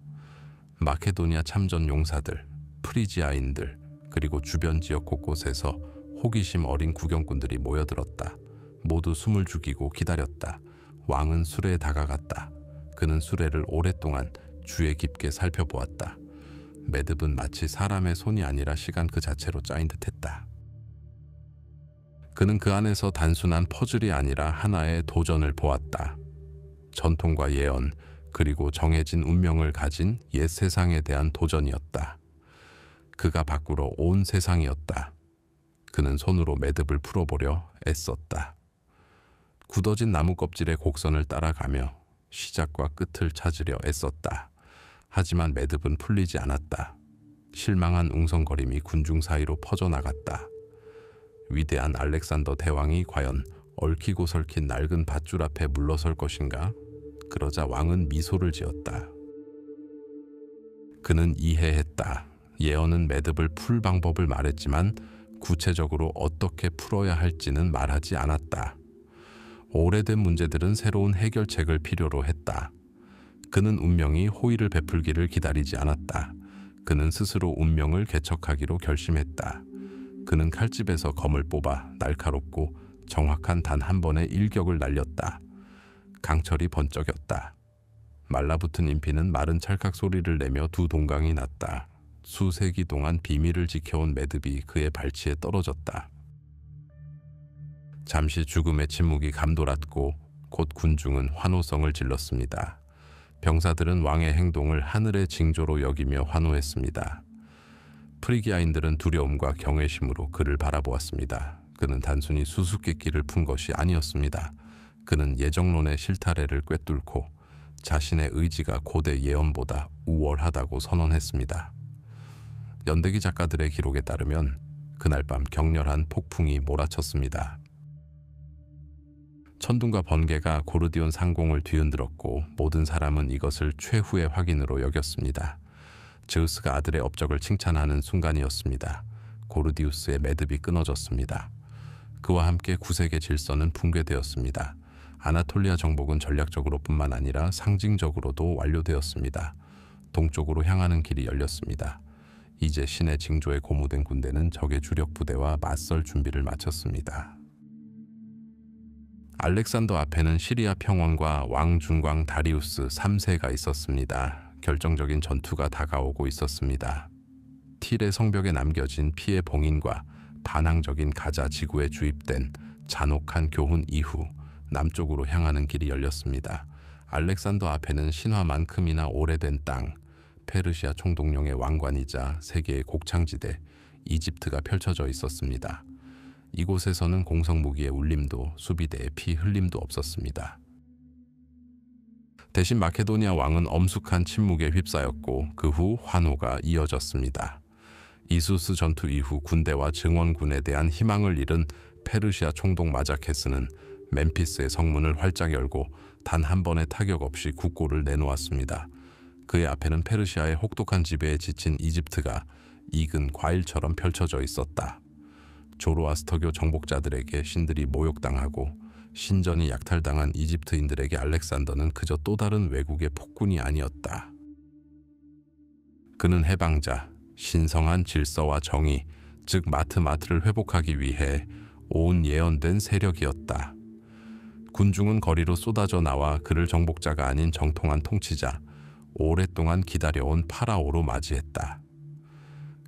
[SPEAKER 1] 마케도니아 참전 용사들, 프리지아인들, 그리고 주변 지역 곳곳에서 호기심 어린 구경꾼들이 모여들었다. 모두 숨을 죽이고 기다렸다. 왕은 수레에 다가갔다. 그는 수레를 오랫동안 주의 깊게 살펴보았다. 매듭은 마치 사람의 손이 아니라 시간 그 자체로 짜인 듯했다. 그는 그 안에서 단순한 퍼즐이 아니라 하나의 도전을 보았다. 전통과 예언, 그리고 정해진 운명을 가진 옛 세상에 대한 도전이었다. 그가 밖으로 온 세상이었다. 그는 손으로 매듭을 풀어보려 애썼다. 굳어진 나무 껍질의 곡선을 따라가며 시작과 끝을 찾으려 애썼다. 하지만 매듭은 풀리지 않았다. 실망한 웅성거림이 군중 사이로 퍼져나갔다. 위대한 알렉산더 대왕이 과연 얽히고 설킨 낡은 밧줄 앞에 물러설 것인가? 그러자 왕은 미소를 지었다. 그는 이해했다. 예언은 매듭을 풀 방법을 말했지만 구체적으로 어떻게 풀어야 할지는 말하지 않았다. 오래된 문제들은 새로운 해결책을 필요로 했다. 그는 운명이 호의를 베풀기를 기다리지 않았다. 그는 스스로 운명을 개척하기로 결심했다. 그는 칼집에서 검을 뽑아 날카롭고 정확한 단 한 번의 일격을 날렸다. 강철이 번쩍였다. 말라붙은 인피는 마른 찰칵 소리를 내며 두 동강이 났다. 수세기 동안 비밀을 지켜온 매듭이 그의 발치에 떨어졌다. 잠시 죽음의 침묵이 감돌았고 곧 군중은 환호성을 질렀습니다. 병사들은 왕의 행동을 하늘의 징조로 여기며 환호했습니다. 프리기아인들은 두려움과 경외심으로 그를 바라보았습니다. 그는 단순히 수수께끼를 푼 것이 아니었습니다. 그는 예정론의 실타래를 꿰뚫고 자신의 의지가 고대 예언보다 우월하다고 선언했습니다. 연대기 작가들의 기록에 따르면 그날 밤 격렬한 폭풍이 몰아쳤습니다. 천둥과 번개가 고르디온 상공을 뒤흔들었고 모든 사람은 이것을 최후의 확인으로 여겼습니다. 제우스가 아들의 업적을 칭찬하는 순간이었습니다. 고르디우스의 매듭이 끊어졌습니다. 그와 함께 구세계 질서는 붕괴되었습니다. 아나톨리아 정복은 전략적으로 뿐만 아니라 상징적으로도 완료되었습니다. 동쪽으로 향하는 길이 열렸습니다. 이제 신의 징조에 고무된 군대는 적의 주력 부대와 맞설 준비를 마쳤습니다. 알렉산더 앞에는 시리아 평원과 왕 중광 다리우스 3세가 있었습니다. 결정적인 전투가 다가오고 있었습니다. 틸의 성벽에 남겨진 피의 봉인과 반항적인 가자 지구에 주입된 잔혹한 교훈 이후 남쪽으로 향하는 길이 열렸습니다. 알렉산더 앞에는 신화만큼이나 오래된 땅, 페르시아 총독령의 왕관이자 세계의 곡창지대, 이집트가 펼쳐져 있었습니다. 이곳에서는 공성무기의 울림도 수비대의 피 흘림도 없었습니다. 대신 마케도니아 왕은 엄숙한 침묵에 휩싸였고 그 후 환호가 이어졌습니다. 이수스 전투 이후 군대와 증원군에 대한 희망을 잃은 페르시아 총독 마자케스는 멤피스의 성문을 활짝 열고 단 한 번의 타격 없이 국고를 내놓았습니다. 그의 앞에는 페르시아의 혹독한 지배에 지친 이집트가 익은 과일처럼 펼쳐져 있었다. 조로아스터교 정복자들에게 신들이 모욕당하고 신전이 약탈당한 이집트인들에게 알렉산더는 그저 또 다른 외국의 폭군이 아니었다. 그는 해방자, 신성한 질서와 정의, 즉 마트를 회복하기 위해 온 예언된 세력이었다. 군중은 거리로 쏟아져 나와 그를 정복자가 아닌 정통한 통치자, 오랫동안 기다려온 파라오로 맞이했다.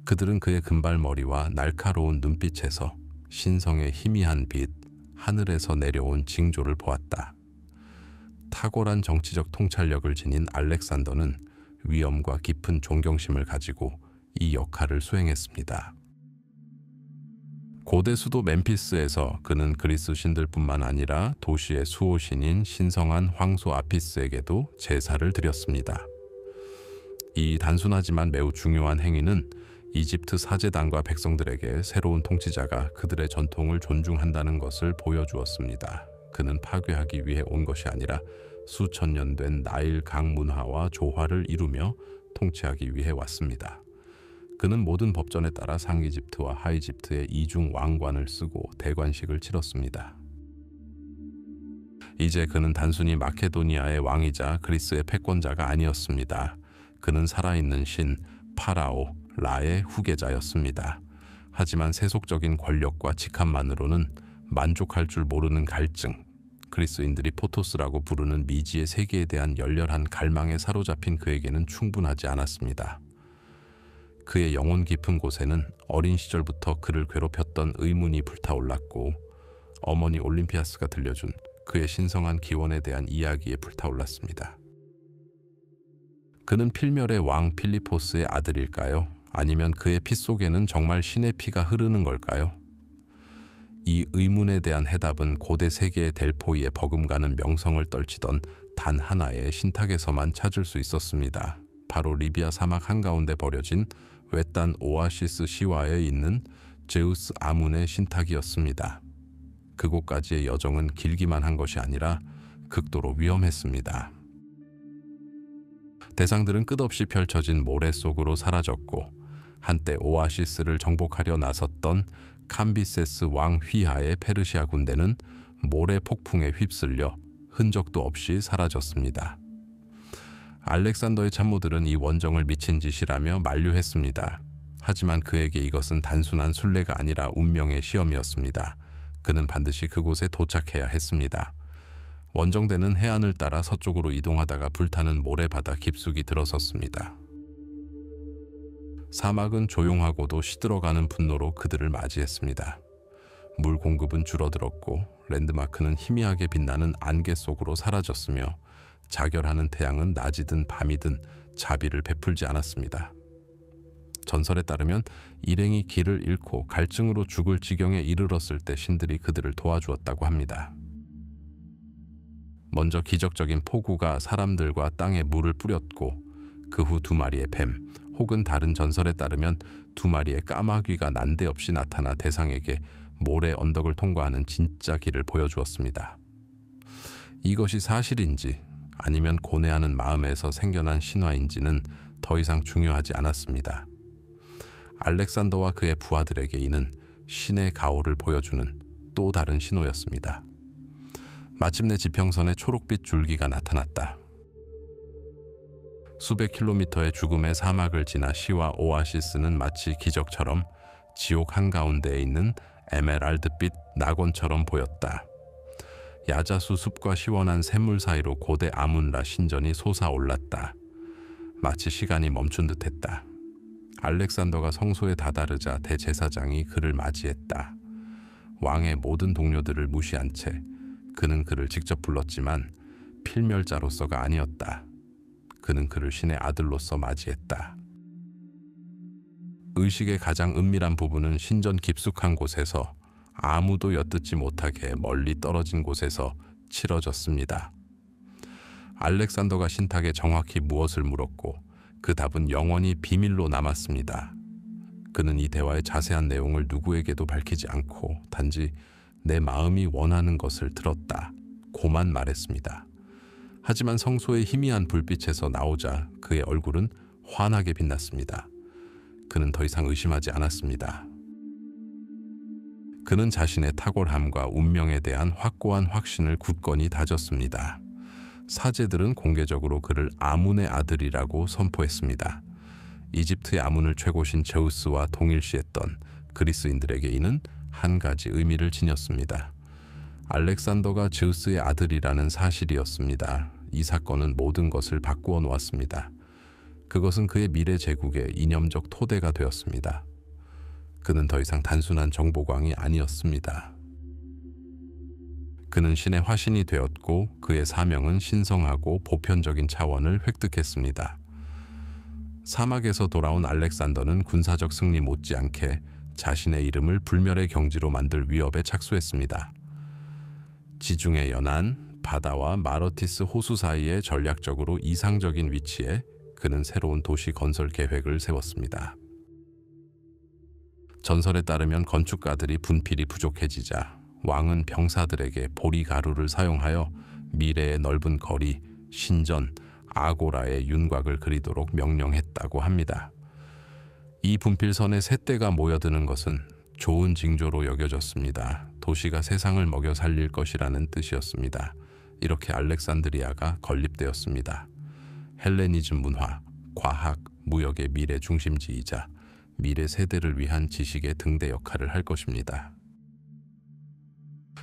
[SPEAKER 1] 그들은 그의 금발머리와 날카로운 눈빛에서 신성의 희미한 빛, 하늘에서 내려온 징조를 보았다. 탁월한 정치적 통찰력을 지닌 알렉산더는 위엄과 깊은 존경심을 가지고 이 역할을 수행했습니다. 고대 수도 멤피스에서 그는 그리스 신들뿐만 아니라 도시의 수호신인 신성한 황소 아피스에게도 제사를 드렸습니다. 이 단순하지만 매우 중요한 행위는 이집트 사제단과 백성들에게 새로운 통치자가 그들의 전통을 존중한다는 것을 보여주었습니다. 그는 파괴하기 위해 온 것이 아니라 수천 년 된 나일 강 문화와 조화를 이루며 통치하기 위해 왔습니다. 그는 모든 법전에 따라 상이집트와 하이집트의 이중 왕관을 쓰고 대관식을 치렀습니다. 이제 그는 단순히 마케도니아의 왕이자 그리스의 패권자가 아니었습니다. 그는 살아있는 신 파라오 라의 후계자였습니다. 하지만 세속적인 권력과 직함만으로는 만족할 줄 모르는 갈증, 그리스인들이 포토스라고 부르는 미지의 세계에 대한 열렬한 갈망에 사로잡힌 그에게는 충분하지 않았습니다. 그의 영혼 깊은 곳에는 어린 시절부터 그를 괴롭혔던 의문이 불타올랐고 어머니 올림피아스가 들려준 그의 신성한 기원에 대한 이야기에 불타올랐습니다. 그는 필멸의 왕 필리포스의 아들일까요? 아니면 그의 피 속에는 정말 신의 피가 흐르는 걸까요? 이 의문에 대한 해답은 고대 세계의 델포이에 버금가는 명성을 떨치던 단 하나의 신탁에서만 찾을 수 있었습니다. 바로 리비아 사막 한가운데 버려진 외딴 오아시스 시와에 있는 제우스 아문의 신탁이었습니다. 그곳까지의 여정은 길기만 한 것이 아니라 극도로 위험했습니다. 대상들은 끝없이 펼쳐진 모래 속으로 사라졌고 한때 오아시스를 정복하려 나섰던 캄비세스 왕 휘하의 페르시아 군대는 모래 폭풍에 휩쓸려 흔적도 없이 사라졌습니다. 알렉산더의 참모들은 이 원정을 미친 짓이라며 만류했습니다. 하지만 그에게 이것은 단순한 순례가 아니라 운명의 시험이었습니다. 그는 반드시 그곳에 도착해야 했습니다. 원정대는 해안을 따라 서쪽으로 이동하다가 불타는 모래바다 깊숙이 들어섰습니다. 사막은 조용하고도 시들어가는 분노로 그들을 맞이했습니다. 물 공급은 줄어들었고 랜드마크는 희미하게 빛나는 안개 속으로 사라졌으며 자결하는 태양은 낮이든 밤이든 자비를 베풀지 않았습니다. 전설에 따르면 일행이 길을 잃고 갈증으로 죽을 지경에 이르렀을 때 신들이 그들을 도와주었다고 합니다. 먼저 기적적인 폭우가 사람들과 땅에 물을 뿌렸고 그 후 두 마리의 뱀 혹은 다른 전설에 따르면 두 마리의 까마귀가 난데없이 나타나 대상에게 모래 언덕을 통과하는 진짜 길을 보여주었습니다. 이것이 사실인지 아니면 고뇌하는 마음에서 생겨난 신화인지는 더 이상 중요하지 않았습니다. 알렉산더와 그의 부하들에게 이는 신의 가호를 보여주는 또 다른 신호였습니다. 마침내 지평선에 초록빛 줄기가 나타났다. 수백 킬로미터의 죽음의 사막을 지나 시와 오아시스는 마치 기적처럼 지옥 한가운데에 있는 에메랄드빛 낙원처럼 보였다. 야자수 숲과 시원한 샘물 사이로 고대 아문라 신전이 솟아올랐다. 마치 시간이 멈춘 듯했다. 알렉산더가 성소에 다다르자 대제사장이 그를 맞이했다. 왕의 모든 동료들을 무시한 채 그는 그를 직접 불렀지만 필멸자로서가 아니었다. 그는 그를 신의 아들로서 맞이했다. 의식의 가장 은밀한 부분은 신전 깊숙한 곳에서 아무도 엿듣지 못하게 멀리 떨어진 곳에서 치러졌습니다. 알렉산더가 신탁에 정확히 무엇을 물었고 그 답은 영원히 비밀로 남았습니다. 그는 이 대화의 자세한 내용을 누구에게도 밝히지 않고 단지 내 마음이 원하는 것을 들었다 고만 말했습니다. 하지만 성소의 희미한 불빛에서 나오자 그의 얼굴은 환하게 빛났습니다. 그는 더 이상 의심하지 않았습니다. 그는 자신의 탁월함과 운명에 대한 확고한 확신을 굳건히 다졌습니다. 사제들은 공개적으로 그를 아문의 아들이라고 선포했습니다. 이집트의 아문을 최고신 제우스와 동일시했던 그리스인들에게 이는 한 가지 의미를 지녔습니다. 알렉산더가 제우스의 아들이라는 사실이었습니다. 이 사건은 모든 것을 바꾸어 놓았습니다. 그것은 그의 미래 제국의 이념적 토대가 되었습니다. 그는 더 이상 단순한 정보광이 아니었습니다. 그는 신의 화신이 되었고 그의 사명은 신성하고 보편적인 차원을 획득했습니다. 사막에서 돌아온 알렉산더는 군사적 승리 못지않게 자신의 이름을 불멸의 경지로 만들 위협에 착수했습니다. 지중해 연안, 바다와 마러티스 호수 사이에 전략적으로 이상적인 위치에 그는 새로운 도시 건설 계획을 세웠습니다. 전설에 따르면 건축가들이 분필이 부족해지자 왕은 병사들에게 보리가루를 사용하여 미래의 넓은 거리, 신전, 아고라의 윤곽을 그리도록 명령했다고 합니다. 이 분필선에 새떼가 모여드는 것은 좋은 징조로 여겨졌습니다. 도시가 세상을 먹여 살릴 것이라는 뜻이었습니다. 이렇게 알렉산드리아가 건립되었습니다. 헬레니즘 문화, 과학, 무역의 미래 중심지이자 미래 세대를 위한 지식의 등대 역할을 할 것입니다.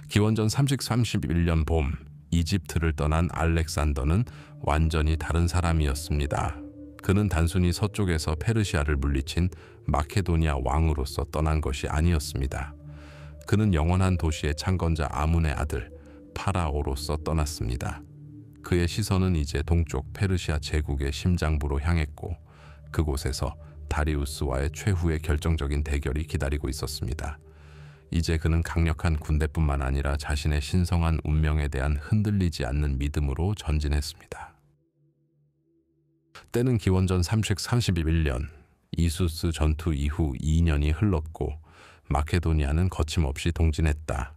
[SPEAKER 1] 기원전 331년 봄, 이집트를 떠난 알렉산더는 완전히 다른 사람이었습니다. 그는 단순히 서쪽에서 페르시아를 물리친 마케도니아 왕으로서 떠난 것이 아니었습니다. 그는 영원한 도시의 창건자 아문의 아들 파라오로서 떠났습니다. 그의 시선은 이제 동쪽 페르시아 제국의 심장부로 향했고 그곳에서 다리우스와의 최후의 결정적인 대결이 기다리고 있었습니다. 이제 그는 강력한 군대뿐만 아니라 자신의 신성한 운명에 대한 흔들리지 않는 믿음으로 전진했습니다. 때는 기원전 331년, 이수스 전투 이후 2년이 흘렀고 마케도니아는 거침없이 동진했다.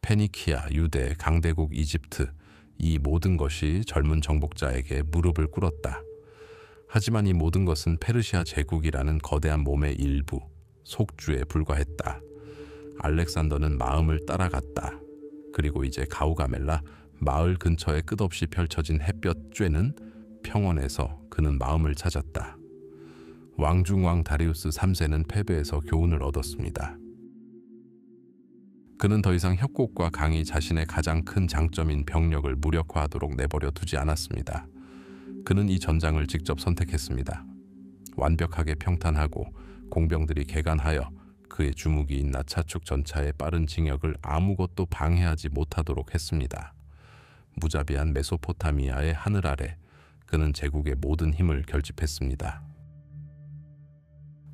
[SPEAKER 1] 페니키아, 유대, 강대국 이집트, 이 모든 것이 젊은 정복자에게 무릎을 꿇었다. 하지만 이 모든 것은 페르시아 제국이라는 거대한 몸의 일부, 속주에 불과했다. 알렉산더는 마음을 따라갔다. 그리고 이제 가우가멜라, 마을 근처에 끝없이 펼쳐진 햇볕 쬐는 평원에서 그는 마음을 찾았다. 왕중왕 다리우스 3세는 패배에서 교훈을 얻었습니다. 그는 더 이상 협곡과 강이 자신의 가장 큰 장점인 병력을 무력화하도록 내버려 두지 않았습니다. 그는 이 전장을 직접 선택했습니다. 완벽하게 평탄하고 공병들이 개간하여 그의 주무기인 나차축 전차의 빠른 진격을 아무것도 방해하지 못하도록 했습니다. 무자비한 메소포타미아의 하늘 아래 그는 제국의 모든 힘을 결집했습니다.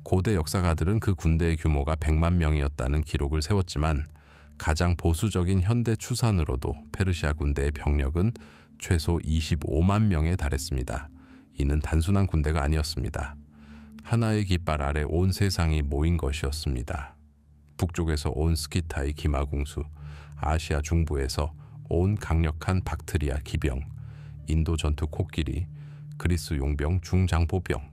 [SPEAKER 1] 고대 역사가들은 그 군대의 규모가 100만 명이었다는 기록을 세웠지만 가장 보수적인 현대 추산으로도 페르시아 군대의 병력은 최소 25만 명에 달했습니다. 이는 단순한 군대가 아니었습니다. 하나의 깃발 아래 온 세상이 모인 것이었습니다. 북쪽에서 온 스키타의 기마궁수, 아시아 중부에서 온 강력한 박트리아 기병, 인도 전투 코끼리, 그리스 용병 중장보병,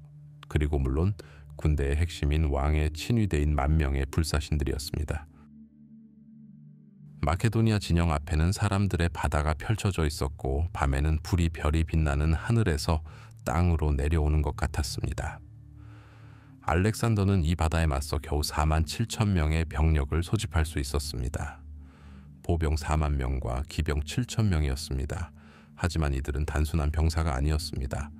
[SPEAKER 1] 그리고 물론 군대의 핵심인 왕의 친위대인 10,000명의 불사신들이었습니다. 마케도니아 진영 앞에는 사람들의 바다가 펼쳐져 있었고 밤에는 불이 별이 빛나는 하늘에서 땅으로 내려오는 것 같았습니다. 알렉산더는 이 바다에 맞서 겨우 47,000명의 병력을 소집할 수 있었습니다. 보병 4만 명과 기병 7,000명이었습니다. 하지만 이들은 단순한 병사가 아니었습니다.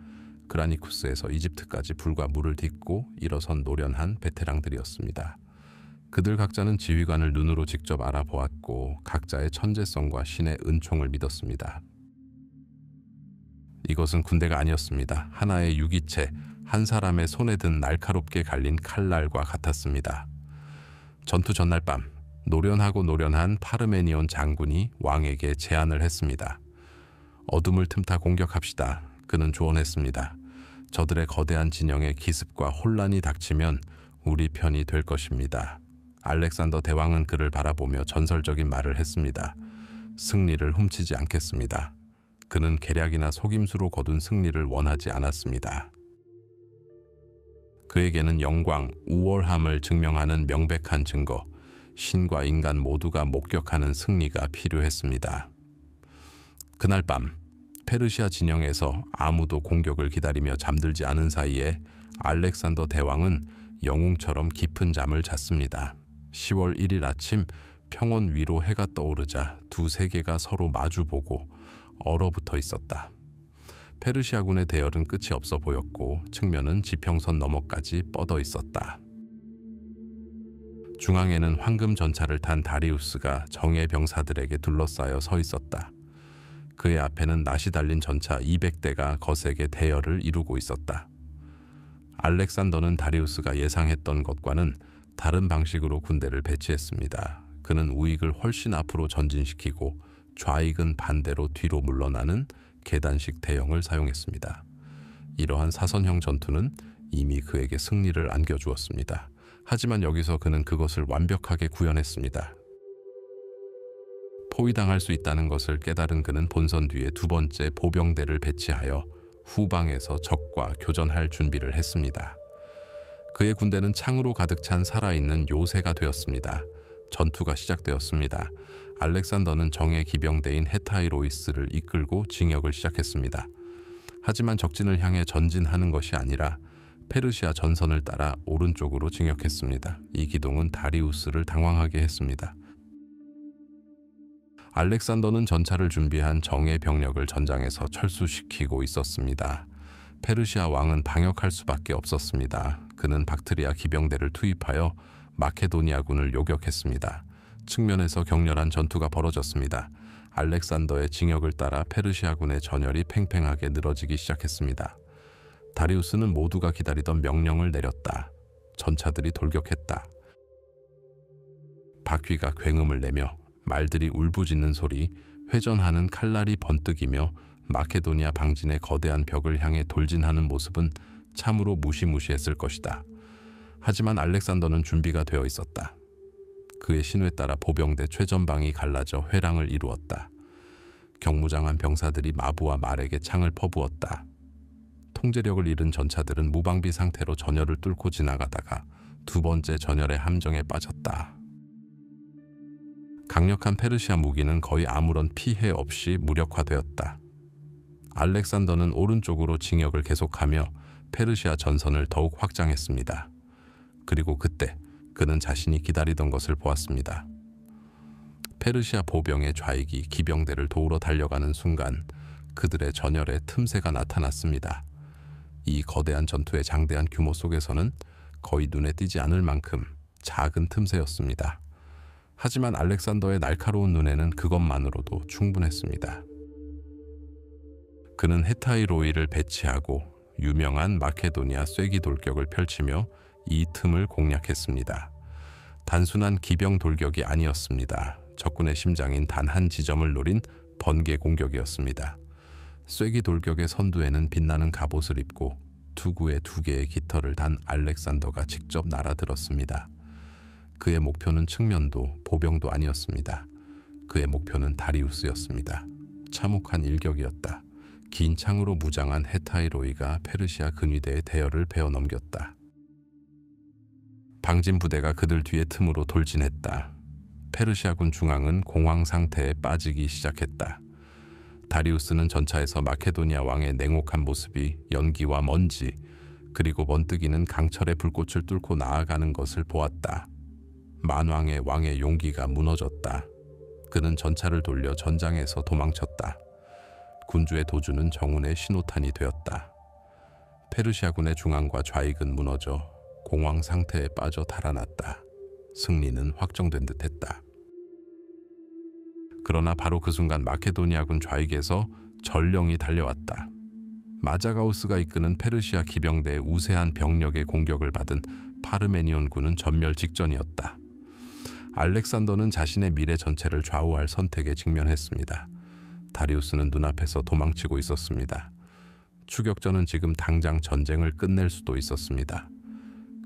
[SPEAKER 1] 그라니쿠스에서 이집트까지 불과 물을 딛고 일어선 노련한 베테랑들이었습니다. 그들 각자는 지휘관을 눈으로 직접 알아보았고 각자의 천재성과 신의 은총을 믿었습니다. 이것은 군대가 아니었습니다. 하나의 유기체, 한 사람의 손에 든 날카롭게 갈린 칼날과 같았습니다. 전투 전날 밤, 노련한 파르메니온 장군이 왕에게 제안을 했습니다. 어둠을 틈타 공격합시다. 그는 조언했습니다. 저들의 거대한 진영에 기습과 혼란이 닥치면 우리 편이 될 것입니다. 알렉산더 대왕은 그를 바라보며 전설적인 말을 했습니다. 승리를 훔치지 않겠습니다. 그는 계략이나 속임수로 거둔 승리를 원하지 않았습니다. 그에게는 영광, 우월함을 증명하는 명백한 증거, 신과 인간 모두가 목격하는 승리가 필요했습니다. 그날 밤, 페르시아 진영에서 아무도 공격을 기다리며 잠들지 않은 사이에 알렉산더 대왕은 영웅처럼 깊은 잠을 잤습니다. 10월 1일 아침 평원 위로 해가 떠오르자 두 세계가 서로 마주보고 얼어붙어 있었다. 페르시아군의 대열은 끝이 없어 보였고 측면은 지평선 너머까지 뻗어 있었다. 중앙에는 황금 전차를 탄 다리우스가 정예 병사들에게 둘러싸여 서 있었다. 그의 앞에는 낫이 달린 전차 200대가 거세게 대열을 이루고 있었다. 알렉산더는 다리우스가 예상했던 것과는 다른 방식으로 군대를 배치했습니다. 그는 우익을 훨씬 앞으로 전진시키고 좌익은 반대로 뒤로 물러나는 계단식 대형을 사용했습니다. 이러한 사선형 전투는 이미 그에게 승리를 안겨주었습니다. 하지만 여기서 그는 그것을 완벽하게 구현했습니다. 포위당할 수 있다는 것을 깨달은 그는 본선 뒤에 두 번째 보병대를 배치하여 후방에서 적과 교전할 준비를 했습니다. 그의 군대는 창으로 가득 찬 살아있는 요새가 되었습니다. 전투가 시작되었습니다. 알렉산더는 정예 기병대인 헤타이로이스를 이끌고 진격을 시작했습니다. 하지만 적진을 향해 전진하는 것이 아니라 페르시아 전선을 따라 오른쪽으로 진격했습니다. 이 기동은 다리우스를 당황하게 했습니다. 알렉산더는 전차를 준비한 정예 병력을 전장에서 철수시키고 있었습니다. 페르시아 왕은 방역할 수밖에 없었습니다. 그는 박트리아 기병대를 투입하여 마케도니아군을 요격했습니다. 측면에서 격렬한 전투가 벌어졌습니다. 알렉산더의 징역을 따라 페르시아군의 전열이 팽팽하게 늘어지기 시작했습니다. 다리우스는 모두가 기다리던 명령을 내렸다. 전차들이 돌격했다. 바퀴가 굉음을 내며 말들이 울부짖는 소리, 회전하는 칼날이 번뜩이며 마케도니아 방진의 거대한 벽을 향해 돌진하는 모습은 참으로 무시무시했을 것이다. 하지만 알렉산더는 준비가 되어 있었다. 그의 신호에 따라 보병대 최전방이 갈라져 회랑을 이루었다. 경무장한 병사들이 마부와 말에게 창을 퍼부었다. 통제력을 잃은 전차들은 무방비 상태로 전열을 뚫고 지나가다가 두 번째 전열의 함정에 빠졌다. 강력한 페르시아 무기는 거의 아무런 피해 없이 무력화되었다. 알렉산더는 오른쪽으로 진격을 계속하며 페르시아 전선을 더욱 확장했습니다. 그리고 그때 그는 자신이 기다리던 것을 보았습니다. 페르시아 보병의 좌익이 기병대를 도우러 달려가는 순간 그들의 전열에 틈새가 나타났습니다. 이 거대한 전투의 장대한 규모 속에서는 거의 눈에 띄지 않을 만큼 작은 틈새였습니다. 하지만 알렉산더의 날카로운 눈에는 그것만으로도 충분했습니다. 그는 헤타이로이를 배치하고 유명한 마케도니아 쐐기 돌격을 펼치며 이 틈을 공략했습니다. 단순한 기병 돌격이 아니었습니다. 적군의 심장인 단 한 지점을 노린 번개 공격이었습니다. 쐐기 돌격의 선두에는 빛나는 갑옷을 입고 투구에 두 개의 깃털을 단 알렉산더가 직접 날아들었습니다. 그의 목표는 측면도 보병도 아니었습니다. 그의 목표는 다리우스였습니다. 참혹한 일격이었다. 긴 창으로 무장한 헤타이로이가 페르시아 근위대의 대열을 베어넘겼다. 방진 부대가 그들 뒤에 틈으로 돌진했다. 페르시아군 중앙은 공황 상태에 빠지기 시작했다. 다리우스는 전차에서 마케도니아 왕의 냉혹한 모습이 연기와 먼지 그리고 번뜩이는 강철의 불꽃을 뚫고 나아가는 것을 보았다. 만왕의 왕의 용기가 무너졌다. 그는 전차를 돌려 전장에서 도망쳤다. 군주의 도주는 정운의 신호탄이 되었다. 페르시아군의 중앙과 좌익은 무너져 공황 상태에 빠져 달아났다. 승리는 확정된 듯했다. 그러나 바로 그 순간 마케도니아군 좌익에서 전령이 달려왔다. 마자가우스가 이끄는 페르시아 기병대의 우세한 병력의 공격을 받은 파르메니온 군은 전멸 직전이었다. 알렉산더는 자신의 미래 전체를 좌우할 선택에 직면했습니다. 다리우스는 눈앞에서 도망치고 있었습니다. 추격전은 지금 당장 전쟁을 끝낼 수도 있었습니다.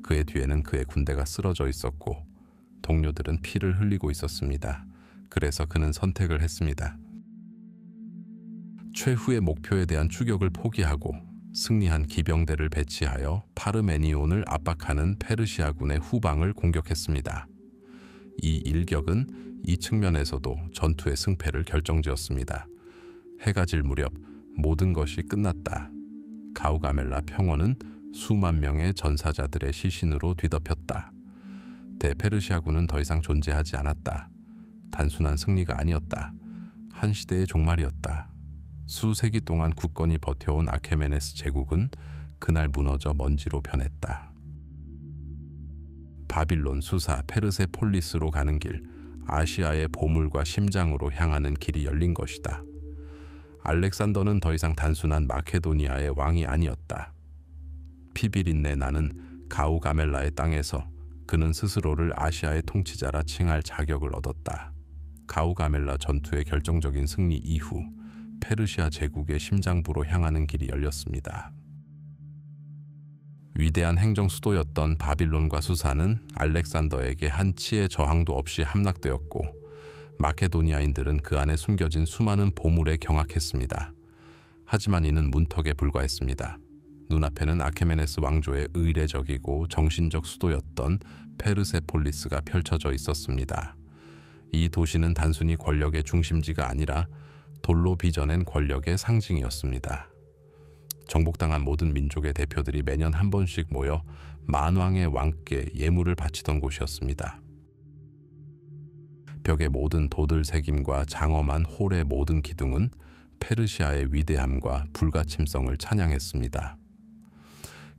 [SPEAKER 1] 그의 뒤에는 그의 군대가 쓰러져 있었고 동료들은 피를 흘리고 있었습니다. 그래서 그는 선택을 했습니다. 최후의 목표에 대한 추격을 포기하고 승리한 기병대를 배치하여 파르메니온을 압박하는 페르시아군의 후방을 공격했습니다. 이 일격은 이 측면에서도 전투의 승패를 결정지었습니다. 해가 질 무렵 모든 것이 끝났다. 가우가멜라 평원은 수만 명의 전사자들의 시신으로 뒤덮였다. 대페르시아군은 더 이상 존재하지 않았다. 단순한 승리가 아니었다. 한 시대의 종말이었다. 수세기 동안 굳건히 버텨온 아케메네스 제국은 그날 무너져 먼지로 변했다. 바빌론, 수사, 페르세폴리스로 가는 길, 아시아의 보물과 심장으로 향하는 길이 열린 것이다. 알렉산더는 더 이상 단순한 마케도니아의 왕이 아니었다. 피비린내 나는 가우가멜라의 땅에서 그는 스스로를 아시아의 통치자라 칭할 자격을 얻었다. 가우가멜라 전투의 결정적인 승리 이후 페르시아 제국의 심장부로 향하는 길이 열렸습니다. 위대한 행정 수도였던 바빌론과 수사는 알렉산더에게 한치의 저항도 없이 함락되었고 마케도니아인들은 그 안에 숨겨진 수많은 보물에 경악했습니다. 하지만 이는 문턱에 불과했습니다. 눈앞에는 아케메네스 왕조의 의례적이고 정신적 수도였던 페르세폴리스가 펼쳐져 있었습니다. 이 도시는 단순히 권력의 중심지가 아니라 돌로 빚어낸 권력의 상징이었습니다. 정복당한 모든 민족의 대표들이 매년 한 번씩 모여 만왕의 왕께 예물을 바치던 곳이었습니다. 벽의 모든 도들 새김과 장엄한 홀의 모든 기둥은 페르시아의 위대함과 불가침성을 찬양했습니다.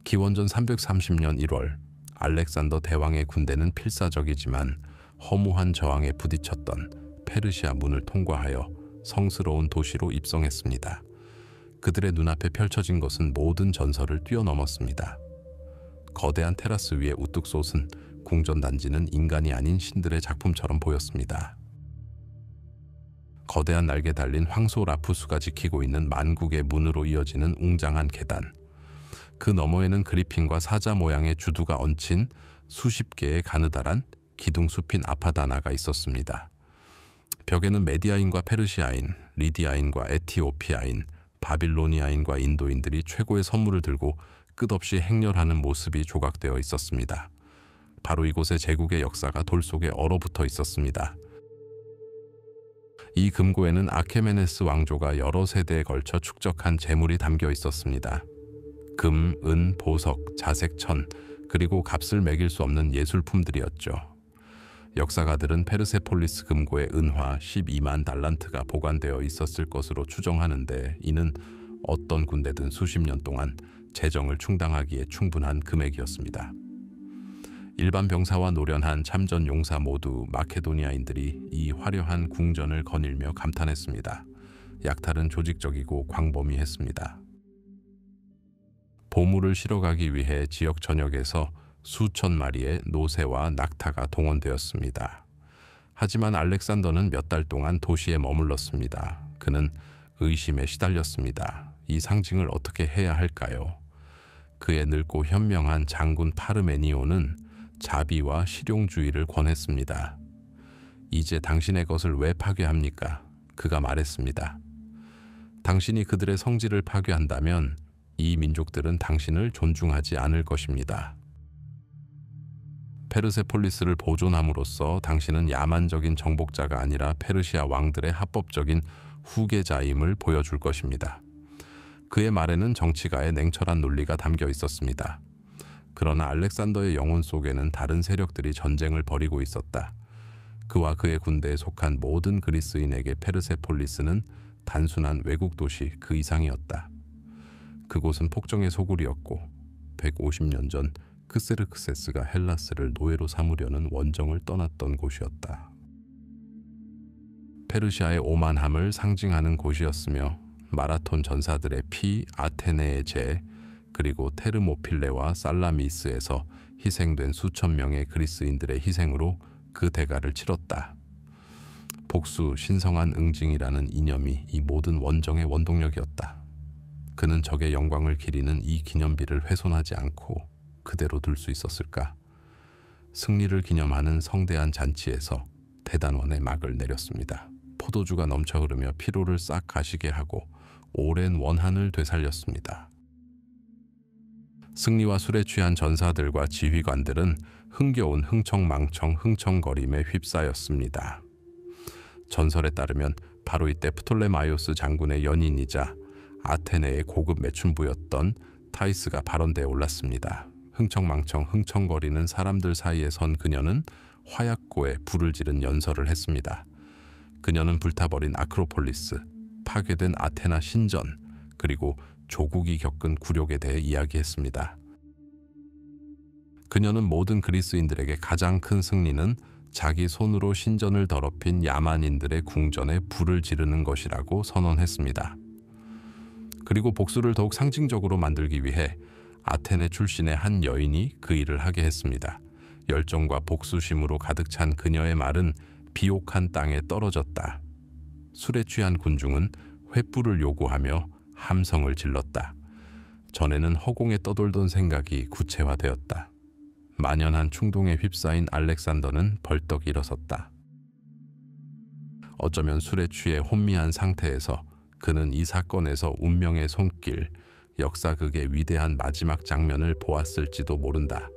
[SPEAKER 1] 기원전 330년 1월 알렉산더 대왕의 군대는 필사적이지만 허무한 저항에 부딪혔던 페르시아 문을 통과하여 성스러운 도시로 입성했습니다. 그들의 눈앞에 펼쳐진 것은 모든 전설을 뛰어넘었습니다. 거대한 테라스 위에 우뚝 솟은 궁전단지는 인간이 아닌 신들의 작품처럼 보였습니다. 거대한 날개 달린 황소 라푸스가 지키고 있는 만국의 문으로 이어지는 웅장한 계단. 그 너머에는 그리핀과 사자 모양의 주두가 얹힌 수십 개의 가느다란 기둥숲인 아파다나가 있었습니다. 벽에는 메디아인과 페르시아인, 리디아인과 에티오피아인, 바빌로니아인과 인도인들이 최고의 선물을 들고 끝없이 행렬하는 모습이 조각되어 있었습니다. 바로 이곳에 제국의 역사가 돌 속에 얼어붙어 있었습니다. 이 금고에는 아케메네스 왕조가 여러 세대에 걸쳐 축적한 재물이 담겨 있었습니다. 금, 은, 보석, 자색, 천, 그리고 값을 매길 수 없는 예술품들이었죠. 역사가들은 페르세폴리스 금고에 은화 12만 달란트가 보관되어 있었을 것으로 추정하는데, 이는 어떤 군대든 수십 년 동안 재정을 충당하기에 충분한 금액이었습니다. 일반 병사와 노련한 참전 용사 모두 마케도니아인들이 이 화려한 궁전을 거닐며 감탄했습니다. 약탈은 조직적이고 광범위했습니다. 보물을 실어가기 위해 지역 전역에서 수천 마리의 노새와 낙타가 동원되었습니다. 하지만 알렉산더는 몇 달 동안 도시에 머물렀습니다. 그는 의심에 시달렸습니다. 이 상징을 어떻게 해야 할까요? 그의 늙고 현명한 장군 파르메니오는 자비와 실용주의를 권했습니다. 이제 당신의 것을 왜 파괴합니까? 그가 말했습니다. 당신이 그들의 성지를 파괴한다면 이 민족들은 당신을 존중하지 않을 것입니다. 페르세폴리스를 보존함으로써 당신은 야만적인 정복자가 아니라 페르시아 왕들의 합법적인 후계자임을 보여줄 것입니다. 그의 말에는 정치가의 냉철한 논리가 담겨 있었습니다. 그러나 알렉산더의 영혼 속에는 다른 세력들이 전쟁을 벌이고 있었다. 그와 그의 군대에 속한 모든 그리스인에게 페르세폴리스는 단순한 외국 도시 그 이상이었다. 그곳은 폭정의 소굴이었고 150년 전 크세르크세스가 헬라스를 노예로 삼으려는 원정을 떠났던 곳이었다. 페르시아의 오만함을 상징하는 곳이었으며 마라톤 전사들의 피, 아테네의 재, 그리고 테르모필레와 살라미스에서 희생된 수천 명의 그리스인들의 희생으로 그 대가를 치렀다. 복수, 신성한 응징이라는 이념이 이 모든 원정의 원동력이었다. 그는 적의 영광을 기리는 이 기념비를 훼손하지 않고 그대로 둘 수 있었을까? 승리를 기념하는 성대한 잔치에서 대단원의 막을 내렸습니다. 포도주가 넘쳐 흐르며 피로를 싹 가시게 하고 오랜 원한을 되살렸습니다. 승리와 술에 취한 전사들과 지휘관들은 흥겨운 흥청망청 흥청거림에 휩싸였습니다. 전설에 따르면 바로 이때 프톨레마이오스 장군의 연인이자 아테네의 고급 매춘부였던 타이스가 발원대에 올랐습니다. 흥청망청 흥청거리는 사람들 사이에 선 그녀는 화약고에 불을 지른 연설을 했습니다. 그녀는 불타버린 아크로폴리스, 파괴된 아테나 신전, 그리고 조국이 겪은 굴욕에 대해 이야기했습니다. 그녀는 모든 그리스인들에게 가장 큰 승리는 자기 손으로 신전을 더럽힌 야만인들의 궁전에 불을 지르는 것이라고 선언했습니다. 그리고 복수를 더욱 상징적으로 만들기 위해 아테네 출신의 한 여인이 그 일을 하게 했습니다. 열정과 복수심으로 가득 찬 그녀의 말은 비옥한 땅에 떨어졌다. 술에 취한 군중은 횃불을 요구하며 함성을 질렀다. 전에는 허공에 떠돌던 생각이 구체화되었다. 만연한 충동에 휩싸인 알렉산더는 벌떡 일어섰다. 어쩌면 술에 취해 혼미한 상태에서 그는 이 사건에서 운명의 손길, 역사극의 위대한 마지막 장면을 보았을지도 모른다.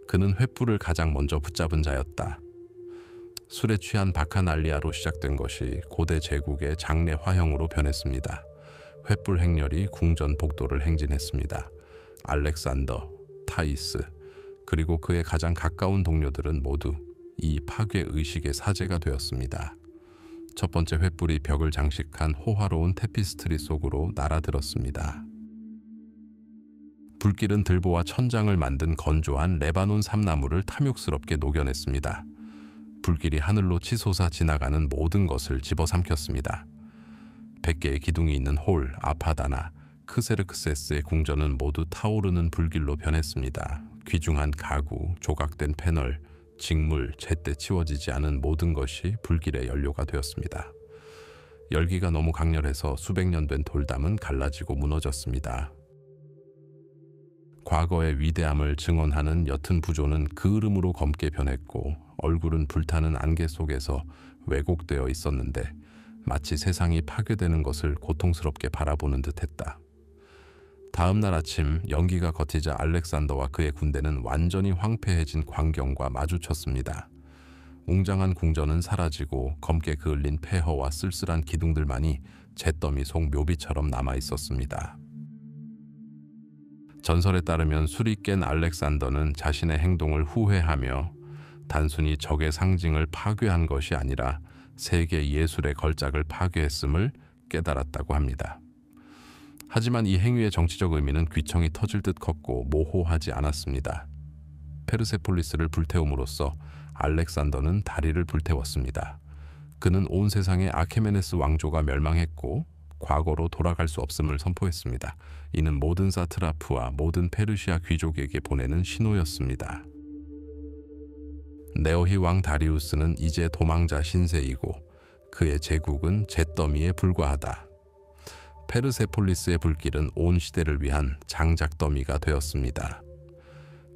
[SPEAKER 1] 그는 횃불을 가장 먼저 붙잡은 자였다. 술에 취한 바카날리아로 시작된 것이 고대 제국의 장래 화형으로 변했습니다. 횃불 행렬이 궁전 복도를 행진했습니다. 알렉산더, 타이스, 그리고 그의 가장 가까운 동료들은 모두 이 파괴 의식의 사제가 되었습니다. 첫 번째 횃불이 벽을 장식한 호화로운 테피스트리 속으로 날아들었습니다. 불길은 들보와 천장을 만든 건조한 레바논 삼나무를 탐욕스럽게 녹여냈습니다. 불길이 하늘로 치솟아 지나가는 모든 것을 집어삼켰습니다. 100개의 기둥이 있는 홀, 아파다나, 크세르크세스의 궁전은 모두 타오르는 불길로 변했습니다. 귀중한 가구, 조각된 패널, 직물, 제때 치워지지 않은 모든 것이 불길의 연료가 되었습니다. 열기가 너무 강렬해서 수백 년 된 돌담은 갈라지고 무너졌습니다. 과거의 위대함을 증언하는 옅은 부조는 그을음으로 검게 변했고 얼굴은 불타는 안개 속에서 왜곡되어 있었는데 마치 세상이 파괴되는 것을 고통스럽게 바라보는 듯했다. 다음 날 아침 연기가 걷히자 알렉산더와 그의 군대는 완전히 황폐해진 광경과 마주쳤습니다. 웅장한 궁전은 사라지고 검게 그을린 폐허와 쓸쓸한 기둥들만이 잿더미 속 묘비처럼 남아 있었습니다. 전설에 따르면 술이 깬 알렉산더는 자신의 행동을 후회하며 단순히 적의 상징을 파괴한 것이 아니라 세계 예술의 걸작을 파괴했음을 깨달았다고 합니다. 하지만 이 행위의 정치적 의미는 귀청이 터질 듯 컸고 모호하지 않았습니다. 페르세폴리스를 불태움으로써 알렉산더는 다리를 불태웠습니다. 그는 온 세상의 아케메네스 왕조가 멸망했고 과거로 돌아갈 수 없음을 선포했습니다. 이는 모든 사트라프와 모든 페르시아 귀족에게 보내는 신호였습니다. 네오히 왕 다리우스는 이제 도망자 신세이고 그의 제국은 잿더미에 불과하다. 페르세폴리스의 불길은 온 시대를 위한 장작더미가 되었습니다.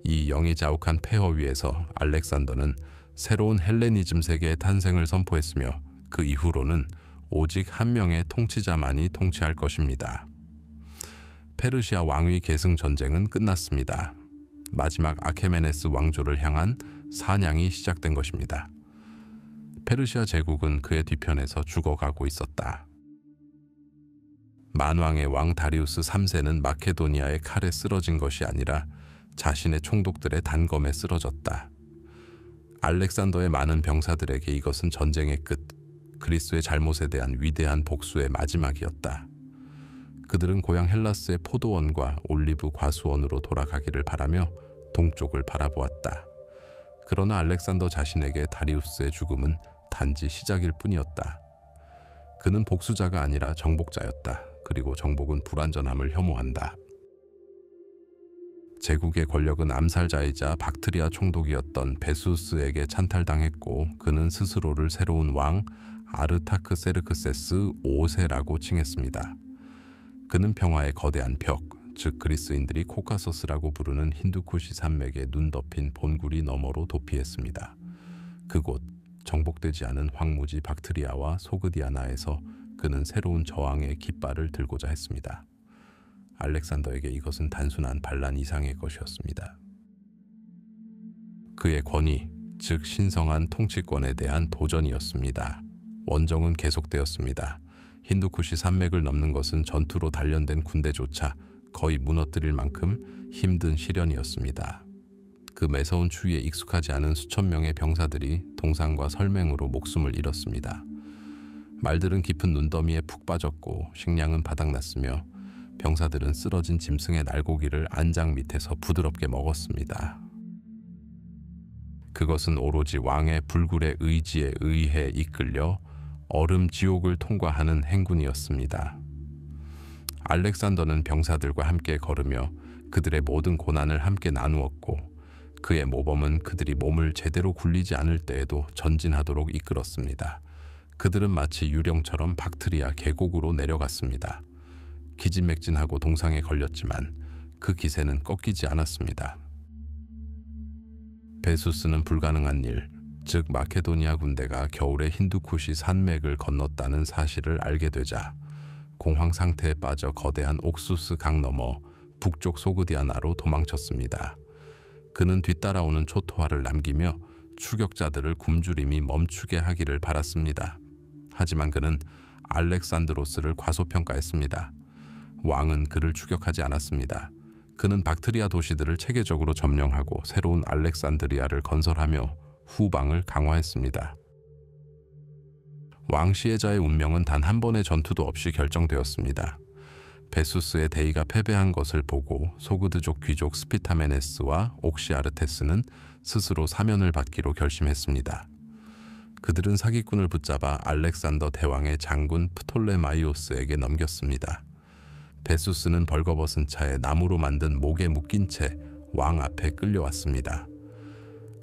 [SPEAKER 1] 이 영이 자욱한 폐허 위에서 알렉산더는 새로운 헬레니즘 세계의 탄생을 선포했으며 그 이후로는 오직 한 명의 통치자만이 통치할 것입니다. 페르시아 왕위 계승 전쟁은 끝났습니다. 마지막 아케메네스 왕조를 향한 사냥이 시작된 것입니다. 페르시아 제국은 그의 뒤편에서 죽어가고 있었다. 만왕의 왕 다리우스 3세는 마케도니아의 칼에 쓰러진 것이 아니라 자신의 총독들의 단검에 쓰러졌다. 알렉산더의 많은 병사들에게 이것은 전쟁의 끝, 그리스의 잘못에 대한 위대한 복수의 마지막이었다. 그들은 고향 헬라스의 포도원과 올리브 과수원으로 돌아가기를 바라며 동쪽을 바라보았다. 그러나 알렉산더 자신에게 다리우스의 죽음은 단지 시작일 뿐이었다. 그는 복수자가 아니라 정복자였다. 그리고 정복은 불완전함을 혐오한다. 제국의 권력은 암살자이자 박트리아 총독이었던 베수스에게 찬탈당했고 그는 스스로를 새로운 왕 아르타크세르크세스 5세라고 칭했습니다. 그는 평화의 거대한 벽, 즉 그리스인들이 코카서스라고 부르는 힌두쿠시 산맥에 눈 덮인 본구리 너머로 도피했습니다. 그곳 정복되지 않은 황무지 박트리아와 소그디아나에서 그는 새로운 저항의 깃발을 들고자 했습니다. 알렉산더에게 이것은 단순한 반란 이상의 것이었습니다. 그의 권위, 즉 신성한 통치권에 대한 도전이었습니다. 원정은 계속되었습니다. 힌두쿠시 산맥을 넘는 것은 전투로 단련된 군대조차 거의 무너뜨릴 만큼 힘든 시련이었습니다. 그 매서운 추위에 익숙하지 않은 수천 명의 병사들이 동상과 설맹으로 목숨을 잃었습니다. 말들은 깊은 눈더미에 푹 빠졌고 식량은 바닥났으며 병사들은 쓰러진 짐승의 날고기를 안장 밑에서 부드럽게 먹었습니다. 그것은 오로지 왕의 불굴의 의지에 의해 이끌려 얼음 지옥을 통과하는 행군이었습니다. 알렉산더는 병사들과 함께 걸으며 그들의 모든 고난을 함께 나누었고 그의 모범은 그들이 몸을 제대로 굴리지 않을 때에도 전진하도록 이끌었습니다. 그들은 마치 유령처럼 박트리아 계곡으로 내려갔습니다. 기진맥진하고 동상에 걸렸지만 그 기세는 꺾이지 않았습니다. 베수스는 불가능한 일, 즉 마케도니아 군대가 겨울에 힌두쿠시 산맥을 건넜다는 사실을 알게 되자 공황 상태에 빠져 거대한 옥수스 강 너머 북쪽 소그디아나로 도망쳤습니다. 그는 뒤따라오는 초토화를 남기며 추격자들을 굶주림이 멈추게 하기를 바랐습니다. 하지만 그는 알렉산드로스를 과소평가했습니다. 왕은 그를 추격하지 않았습니다. 그는 박트리아 도시들을 체계적으로 점령하고 새로운 알렉산드리아를 건설하며 후방을 강화했습니다. 왕 시에자의 운명은 단 한 번의 전투도 없이 결정되었습니다. 베수스의 대의가 패배한 것을 보고 소그드족 귀족 스피타메네스와 옥시아르테스는 스스로 사면을 받기로 결심했습니다. 그들은 사기꾼을 붙잡아 알렉산더 대왕의 장군 프톨레마이오스에게 넘겼습니다. 베수스는 벌거벗은 차에 나무로 만든 목에 묶인 채 왕 앞에 끌려왔습니다.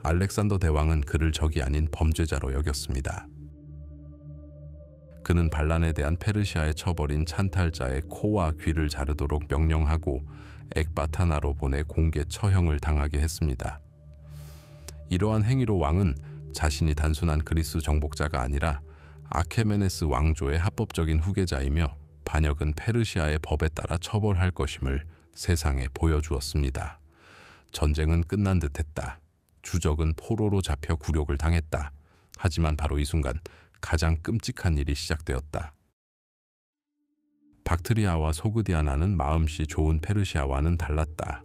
[SPEAKER 1] 알렉산더 대왕은 그를 적이 아닌 범죄자로 여겼습니다. 그는 반란에 대한 페르시아의 처벌인 찬탈자의 코와 귀를 자르도록 명령하고 엑바타나로 보내 공개 처형을 당하게 했습니다. 이러한 행위로 왕은 자신이 단순한 그리스 정복자가 아니라 아케메네스 왕조의 합법적인 후계자이며 반역은 페르시아의 법에 따라 처벌할 것임을 세상에 보여주었습니다. 전쟁은 끝난 듯했다. 주적은 포로로 잡혀 굴욕을 당했다. 하지만 바로 이 순간 가장 끔찍한 일이 시작되었다. 박트리아와 소그디아나는 마음씨 좋은 페르시아와는 달랐다.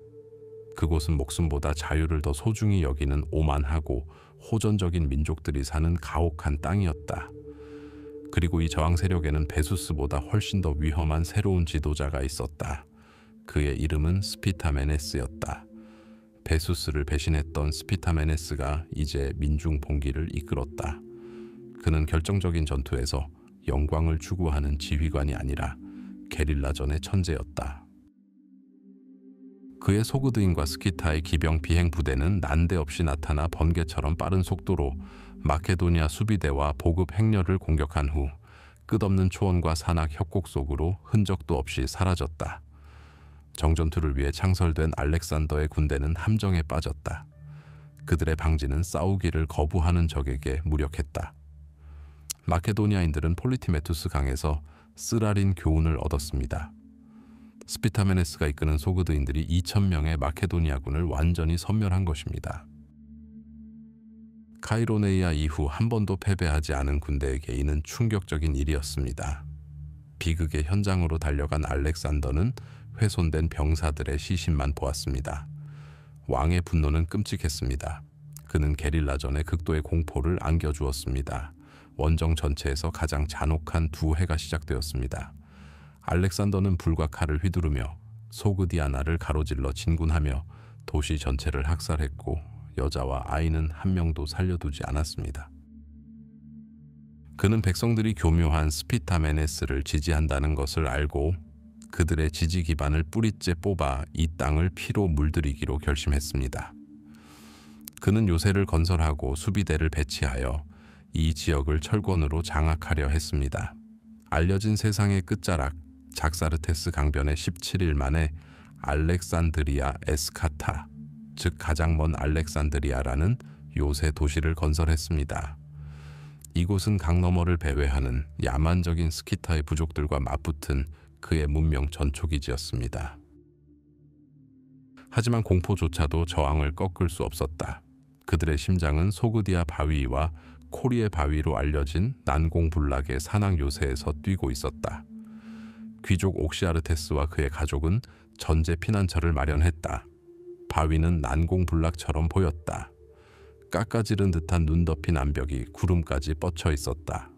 [SPEAKER 1] 그곳은 목숨보다 자유를 더 소중히 여기는 오만하고 호전적인 민족들이 사는 가혹한 땅이었다. 그리고 이 저항 세력에는 베수스보다 훨씬 더 위험한 새로운 지도자가 있었다. 그의 이름은 스피타메네스였다. 베수스를 배신했던 스피타메네스가 이제 민중 봉기를 이끌었다. 그는 결정적인 전투에서 영광을 추구하는 지휘관이 아니라 게릴라전의 천재였다. 그의 소그드인과 스키타의 기병 비행 부대는 난데없이 나타나 번개처럼 빠른 속도로 마케도니아 수비대와 보급 행렬을 공격한 후 끝없는 초원과 산악 협곡 속으로 흔적도 없이 사라졌다. 정전투를 위해 창설된 알렉산더의 군대는 함정에 빠졌다. 그들의 방지는 싸우기를 거부하는 적에게 무력했다. 마케도니아인들은 폴리티메투스 강에서 쓰라린 교훈을 얻었습니다. 스피타메네스가 이끄는 소그드인들이 2,000명의 마케도니아군을 완전히 섬멸한 것입니다. 카이로네이아 이후 한 번도 패배하지 않은 군대에게 이는 충격적인 일이었습니다. 비극의 현장으로 달려간 알렉산더는 훼손된 병사들의 시신만 보았습니다. 왕의 분노는 끔찍했습니다. 그는 게릴라전에 극도의 공포를 안겨주었습니다. 원정 전체에서 가장 잔혹한 두 해가 시작되었습니다. 알렉산더는 불과 칼을 휘두르며 소그디아나를 가로질러 진군하며 도시 전체를 학살했고 여자와 아이는 한 명도 살려두지 않았습니다. 그는 백성들이 교묘한 스피타메네스를 지지한다는 것을 알고 그들의 지지 기반을 뿌리째 뽑아 이 땅을 피로 물들이기로 결심했습니다. 그는 요새를 건설하고 수비대를 배치하여 이 지역을 철권으로 장악하려 했습니다. 알려진 세상의 끝자락 작사르테스 강변에 17일 만에 알렉산드리아 에스카타, 즉 가장 먼 알렉산드리아라는 요새 도시를 건설했습니다. 이곳은 강 너머를 배회하는 야만적인 스키타의 부족들과 맞붙은 그의 문명 전초기지였습니다. 하지만 공포조차도 저항을 꺾을 수 없었다. 그들의 심장은 소그디아 바위와 코리의 바위로 알려진 난공불락의 산악 요새에서 뛰고 있었다. 귀족 옥시아르테스와 그의 가족은 전제 피난처를 마련했다. 바위는 난공불락처럼 보였다. 깎아지른 듯한 눈 덮인 암벽이 구름까지 뻗쳐 있었다.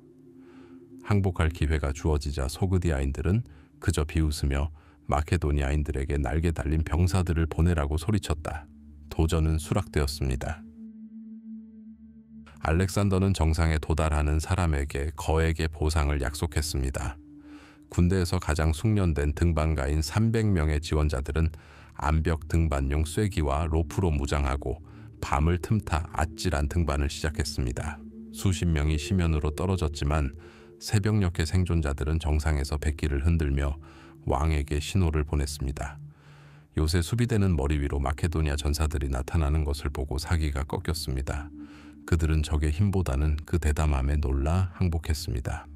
[SPEAKER 1] 항복할 기회가 주어지자 소그디아인들은 그저 비웃으며 마케도니아인들에게 날개 달린 병사들을 보내라고 소리쳤다. 도전은 수락되었습니다. 알렉산더는 정상에 도달하는 사람에게 거액의 보상을 약속했습니다. 군대에서 가장 숙련된 등반가인 300명의 지원자들은 암벽 등반용 쐐기와 로프로 무장하고 밤을 틈타 아찔한 등반을 시작했습니다. 수십 명이 시면으로 떨어졌지만 새벽녘의 생존자들은 정상에서 백기를 흔들며 왕에게 신호를 보냈습니다. 요새 수비대는 머리 위로 마케도니아 전사들이 나타나는 것을 보고 사기가 꺾였습니다. 그들은 적의 힘보다는 그 대담함에 놀라 항복했습니다.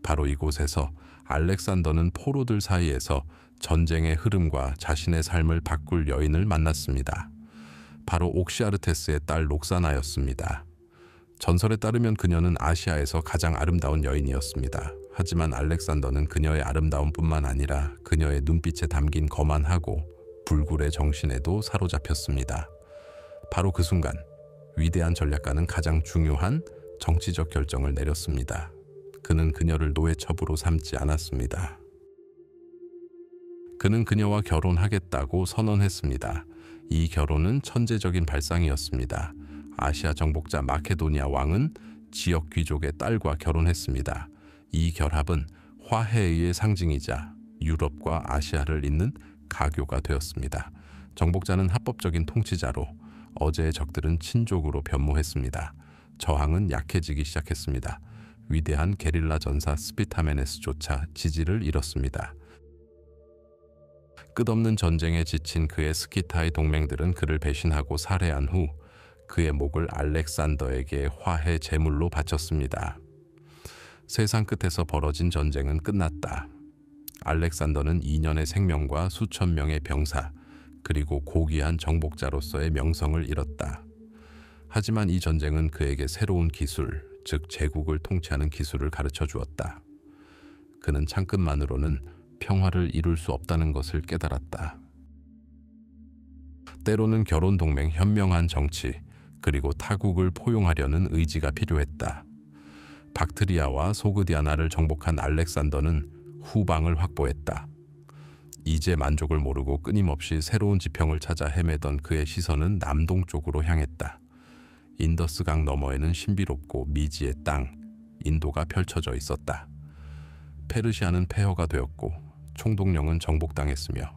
[SPEAKER 1] 바로 이곳에서 알렉산더는 포로들 사이에서 전쟁의 흐름과 자신의 삶을 바꿀 여인을 만났습니다. 바로 옥시아르테스의 딸 록사나였습니다. 전설에 따르면 그녀는 아시아에서 가장 아름다운 여인이었습니다. 하지만 알렉산더는 그녀의 아름다움뿐만 아니라 그녀의 눈빛에 담긴 거만하고 불굴의 정신에도 사로잡혔습니다. 바로 그 순간 위대한 전략가는 가장 중요한 정치적 결정을 내렸습니다. 그는 그녀를 노예첩으로 삼지 않았습니다. 그는 그녀와 결혼하겠다고 선언했습니다. 이 결혼은 천재적인 발상이었습니다. 아시아 정복자 마케도니아 왕은 지역 귀족의 딸과 결혼했습니다. 이 결합은 화해의 상징이자 유럽과 아시아를 잇는 가교가 되었습니다. 정복자는 합법적인 통치자로, 어제의 적들은 친족으로 변모했습니다. 저항은 약해지기 시작했습니다. 위대한 게릴라 전사 스피타메네스조차 지지를 잃었습니다. 끝없는 전쟁에 지친 그의 스키타의 동맹들은 그를 배신하고 살해한 후 그의 목을 알렉산더에게 화해 제물로 바쳤습니다. 세상 끝에서 벌어진 전쟁은 끝났다. 알렉산더는 2년의 생명과 수천 명의 병사, 그리고 고귀한 정복자로서의 명성을 잃었다. 하지만 이 전쟁은 그에게 새로운 기술, 즉 제국을 통치하는 기술을 가르쳐 주었다. 그는 창끝만으로는 평화를 이룰 수 없다는 것을 깨달았다. 때로는 결혼 동맹, 현명한 정치, 그리고 타국을 포용하려는 의지가 필요했다. 박트리아와 소그디아나를 정복한 알렉산더는 후방을 확보했다. 이제 만족을 모르고 끊임없이 새로운 지평을 찾아 헤매던 그의 시선은 남동쪽으로 향했다. 인더스강 너머에는 신비롭고 미지의 땅, 인도가 펼쳐져 있었다. 페르시아는 폐허가 되었고 총독령은 정복당했으며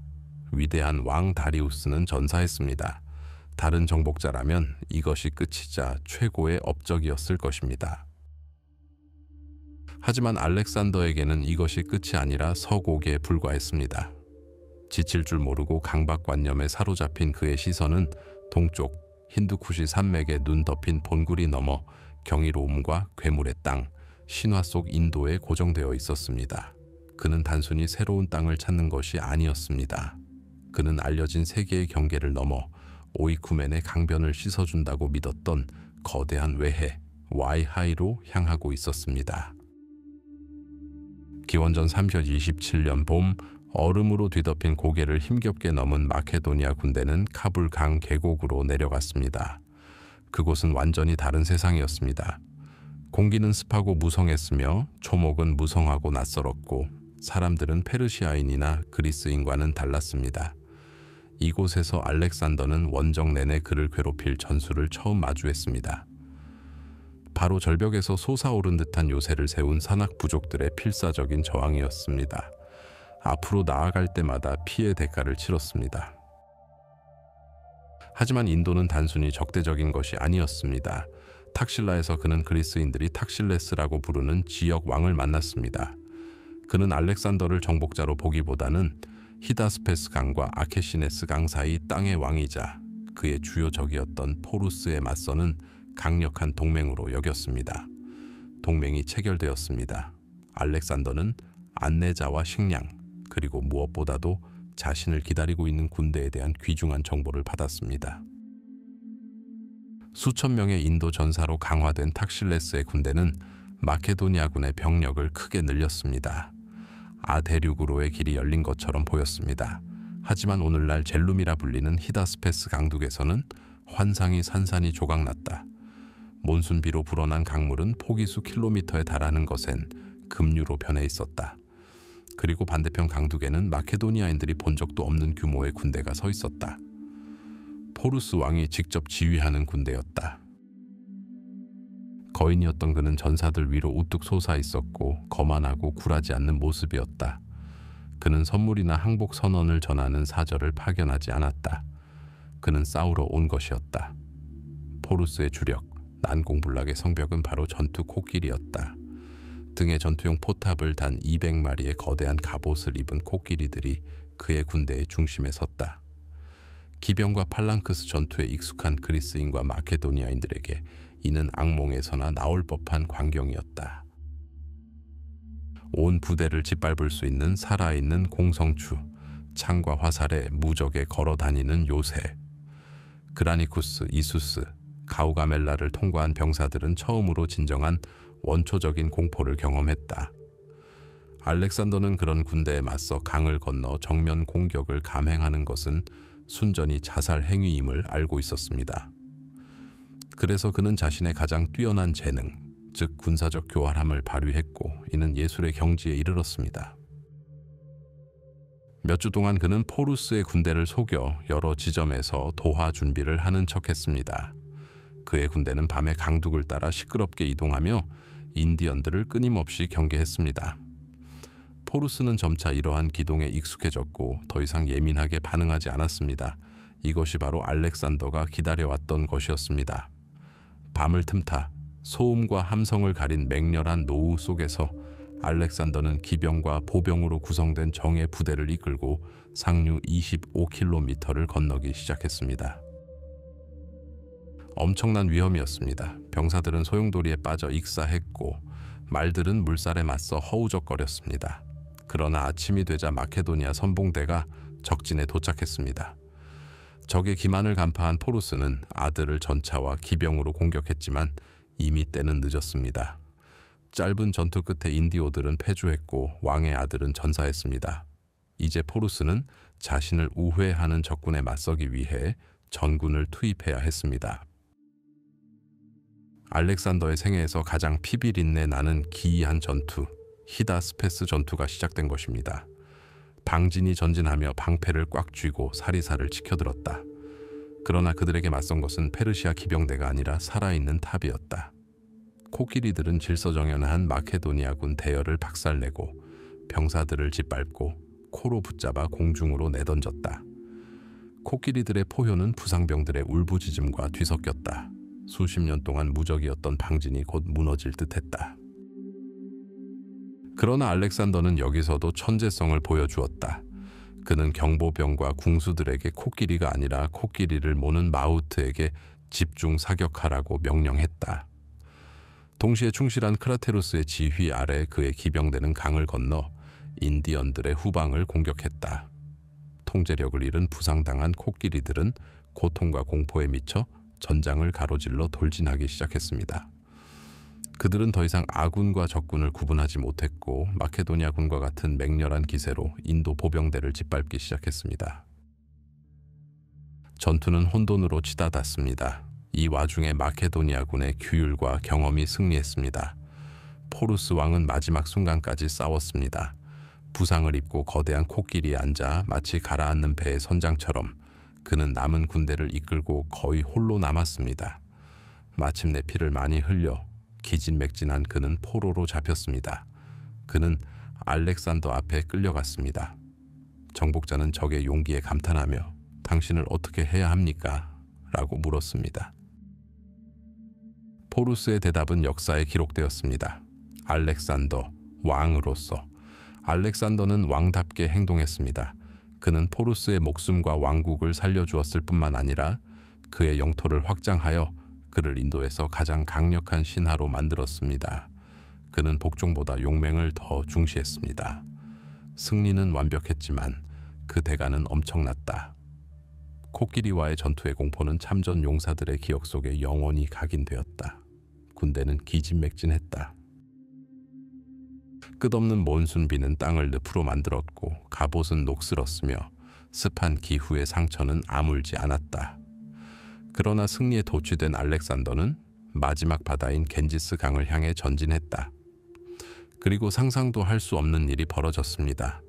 [SPEAKER 1] 위대한 왕 다리우스는 전사했습니다. 다른 정복자라면 이것이 끝이자 최고의 업적이었을 것입니다. 하지만 알렉산더에게는 이것이 끝이 아니라 서곡에 불과했습니다. 지칠 줄 모르고 강박관념에 사로잡힌 그의 시선은 동쪽 힌두쿠시 산맥에 눈 덮인 본굴이 넘어 경이로움과 괴물의 땅, 신화 속 인도에 고정되어 있었습니다. 그는 단순히 새로운 땅을 찾는 것이 아니었습니다. 그는 알려진 세계의 경계를 넘어 오이쿠멘의 강변을 씻어준다고 믿었던 거대한 외해, 와이하이로 향하고 있었습니다. 기원전 327년 봄, 얼음으로 뒤덮인 고개를 힘겹게 넘은 마케도니아 군대는 카불 강 계곡으로 내려갔습니다. 그곳은 완전히 다른 세상이었습니다. 공기는 습하고 무성했으며 초목은 무성하고 낯설었고 사람들은 페르시아인이나 그리스인과는 달랐습니다. 이곳에서 알렉산더는 원정 내내 그를 괴롭힐 전술을 처음 마주했습니다. 바로 절벽에서 솟아오른 듯한 요새를 세운 산악 부족들의 필사적인 저항이었습니다. 앞으로 나아갈 때마다 피해 대가를 치렀습니다. 하지만 인도는 단순히 적대적인 것이 아니었습니다. 탁실라에서 그는 그리스인들이 탁실레스라고 부르는 지역 왕을 만났습니다. 그는 알렉산더를 정복자로 보기보다는 히다스페스 강과 아케시네스 강 사이 땅의 왕이자 그의 주요 적이었던 포루스에 맞서는 강력한 동맹으로 여겼습니다. 동맹이 체결되었습니다. 알렉산더는 안내자와 식량, 그리고 무엇보다도 자신을 기다리고 있는 군대에 대한 귀중한 정보를 받았습니다. 수천 명의 인도 전사로 강화된 탁실레스의 군대는 마케도니아군의 병력을 크게 늘렸습니다. 아대륙으로의 길이 열린 것처럼 보였습니다. 하지만 오늘날 젤룸이라 불리는 히다스페스 강둑에서는 환상이 산산이 조각났다. 몬순비로 불어난 강물은 폭이 수 킬로미터에 달하는 것엔 급류로 변해 있었다. 그리고 반대편 강둑에는 마케도니아인들이 본 적도 없는 규모의 군대가 서 있었다. 포루스 왕이 직접 지휘하는 군대였다. 거인이었던 그는 전사들 위로 우뚝 솟아 있었고 거만하고 굴하지 않는 모습이었다. 그는 선물이나 항복 선언을 전하는 사절을 파견하지 않았다. 그는 싸우러 온 것이었다. 포루스의 주력, 난공불락의 성벽은 바로 전투 코끼리였다. 등에 전투용 포탑을 단 200마리의 거대한 갑옷을 입은 코끼리들이 그의 군대의 중심에 섰다. 기병과 팔랑크스 전투에 익숙한 그리스인과 마케도니아인들에게 이는 악몽에서나 나올 법한 광경이었다. 온 부대를 짓밟을 수 있는 살아있는 공성추, 창과 화살에 무적에 걸어다니는 요새. 그라니쿠스, 이수스, 가우가멜라를 통과한 병사들은 처음으로 진정한 원초적인 공포를 경험했다. 알렉산더는 그런 군대에 맞서 강을 건너 정면 공격을 감행하는 것은 순전히 자살 행위임을 알고 있었습니다. 그래서 그는 자신의 가장 뛰어난 재능, 즉 군사적 교활함을 발휘했고 이는 예술의 경지에 이르렀습니다. 몇 주 동안 그는 포루스의 군대를 속여 여러 지점에서 도하 준비를 하는 척했습니다. 그의 군대는 밤에 강둑을 따라 시끄럽게 이동하며 인디언들을 끊임없이 경계했습니다. 포루스는 점차 이러한 기동에 익숙해졌고 더 이상 예민하게 반응하지 않았습니다. 이것이 바로 알렉산더가 기다려왔던 것이었습니다. 밤을 틈타 소음과 함성을 가린 맹렬한 노우 속에서 알렉산더는 기병과 보병으로 구성된 정예 부대를 이끌고 상류 25km를 건너기 시작했습니다. 엄청난 위험이었습니다. 병사들은 소용돌이에 빠져 익사했고 말들은 물살에 맞서 허우적거렸습니다. 그러나 아침이 되자 마케도니아 선봉대가 적진에 도착했습니다. 적의 기만을 간파한 포루스는 아들을 전차와 기병으로 공격했지만 이미 때는 늦었습니다. 짧은 전투 끝에 인디오들은 패주했고 왕의 아들은 전사했습니다. 이제 포루스는 자신을 우회하는 적군에 맞서기 위해 전군을 투입해야 했습니다. 알렉산더의 생애에서 가장 피비린내 나는 기이한 전투, 히다스페스 전투가 시작된 것입니다. 방진이 전진하며 방패를 꽉 쥐고 사리사를 치켜들었다. 그러나 그들에게 맞선 것은 페르시아 기병대가 아니라 살아있는 탑이었다. 코끼리들은 질서정연한 마케도니아군 대열을 박살내고 병사들을 짓밟고 코로 붙잡아 공중으로 내던졌다. 코끼리들의 포효는 부상병들의 울부짖음과 뒤섞였다. 수십 년 동안 무적이었던 방진이 곧 무너질 듯했다. 그러나 알렉산더는 여기서도 천재성을 보여주었다. 그는 경보병과 궁수들에게 코끼리가 아니라 코끼리를 모는 마우트에게 집중 사격하라고 명령했다. 동시에 충실한 크라테루스의 지휘 아래 그의 기병대는 강을 건너 인디언들의 후방을 공격했다. 통제력을 잃은 부상당한 코끼리들은 고통과 공포에 미쳐 전장을 가로질러 돌진하기 시작했습니다. 그들은 더 이상 아군과 적군을 구분하지 못했고 마케도니아군과 같은 맹렬한 기세로 인도 보병대를 짓밟기 시작했습니다. 전투는 혼돈으로 치닫았습니다. 이 와중에 마케도니아군의 규율과 경험이 승리했습니다. 포루스 왕은 마지막 순간까지 싸웠습니다. 부상을 입고 거대한 코끼리에 앉아 마치 가라앉는 배의 선장처럼 그는 남은 군대를 이끌고 거의 홀로 남았습니다. 마침내 피를 많이 흘려 기진맥진한 그는 포로로 잡혔습니다. 그는 알렉산더 앞에 끌려갔습니다. 정복자는 적의 용기에 감탄하며 당신을 어떻게 해야 합니까? 라고 물었습니다. 포루스의 대답은 역사에 기록되었습니다. 알렉산더, 왕으로서. 알렉산더는 왕답게 행동했습니다. 그는 포루스의 목숨과 왕국을 살려주었을 뿐만 아니라 그의 영토를 확장하여 그를 인도에서 가장 강력한 신하로 만들었습니다. 그는 복종보다 용맹을 더 중시했습니다. 승리는 완벽했지만 그 대가는 엄청났다. 코끼리와의 전투의 공포는 참전 용사들의 기억 속에 영원히 각인되었다. 군대는 기진맥진했다. 끝없는 몬순비는 땅을 늪으로 만들었고 갑옷은 녹슬었으며 습한 기후의 상처는 아물지 않았다. 그러나 승리에 도취된 알렉산더는 마지막 바다인 겐지스 강을 향해 전진했다. 그리고 상상도 할 수 없는 일이 벌어졌습니다.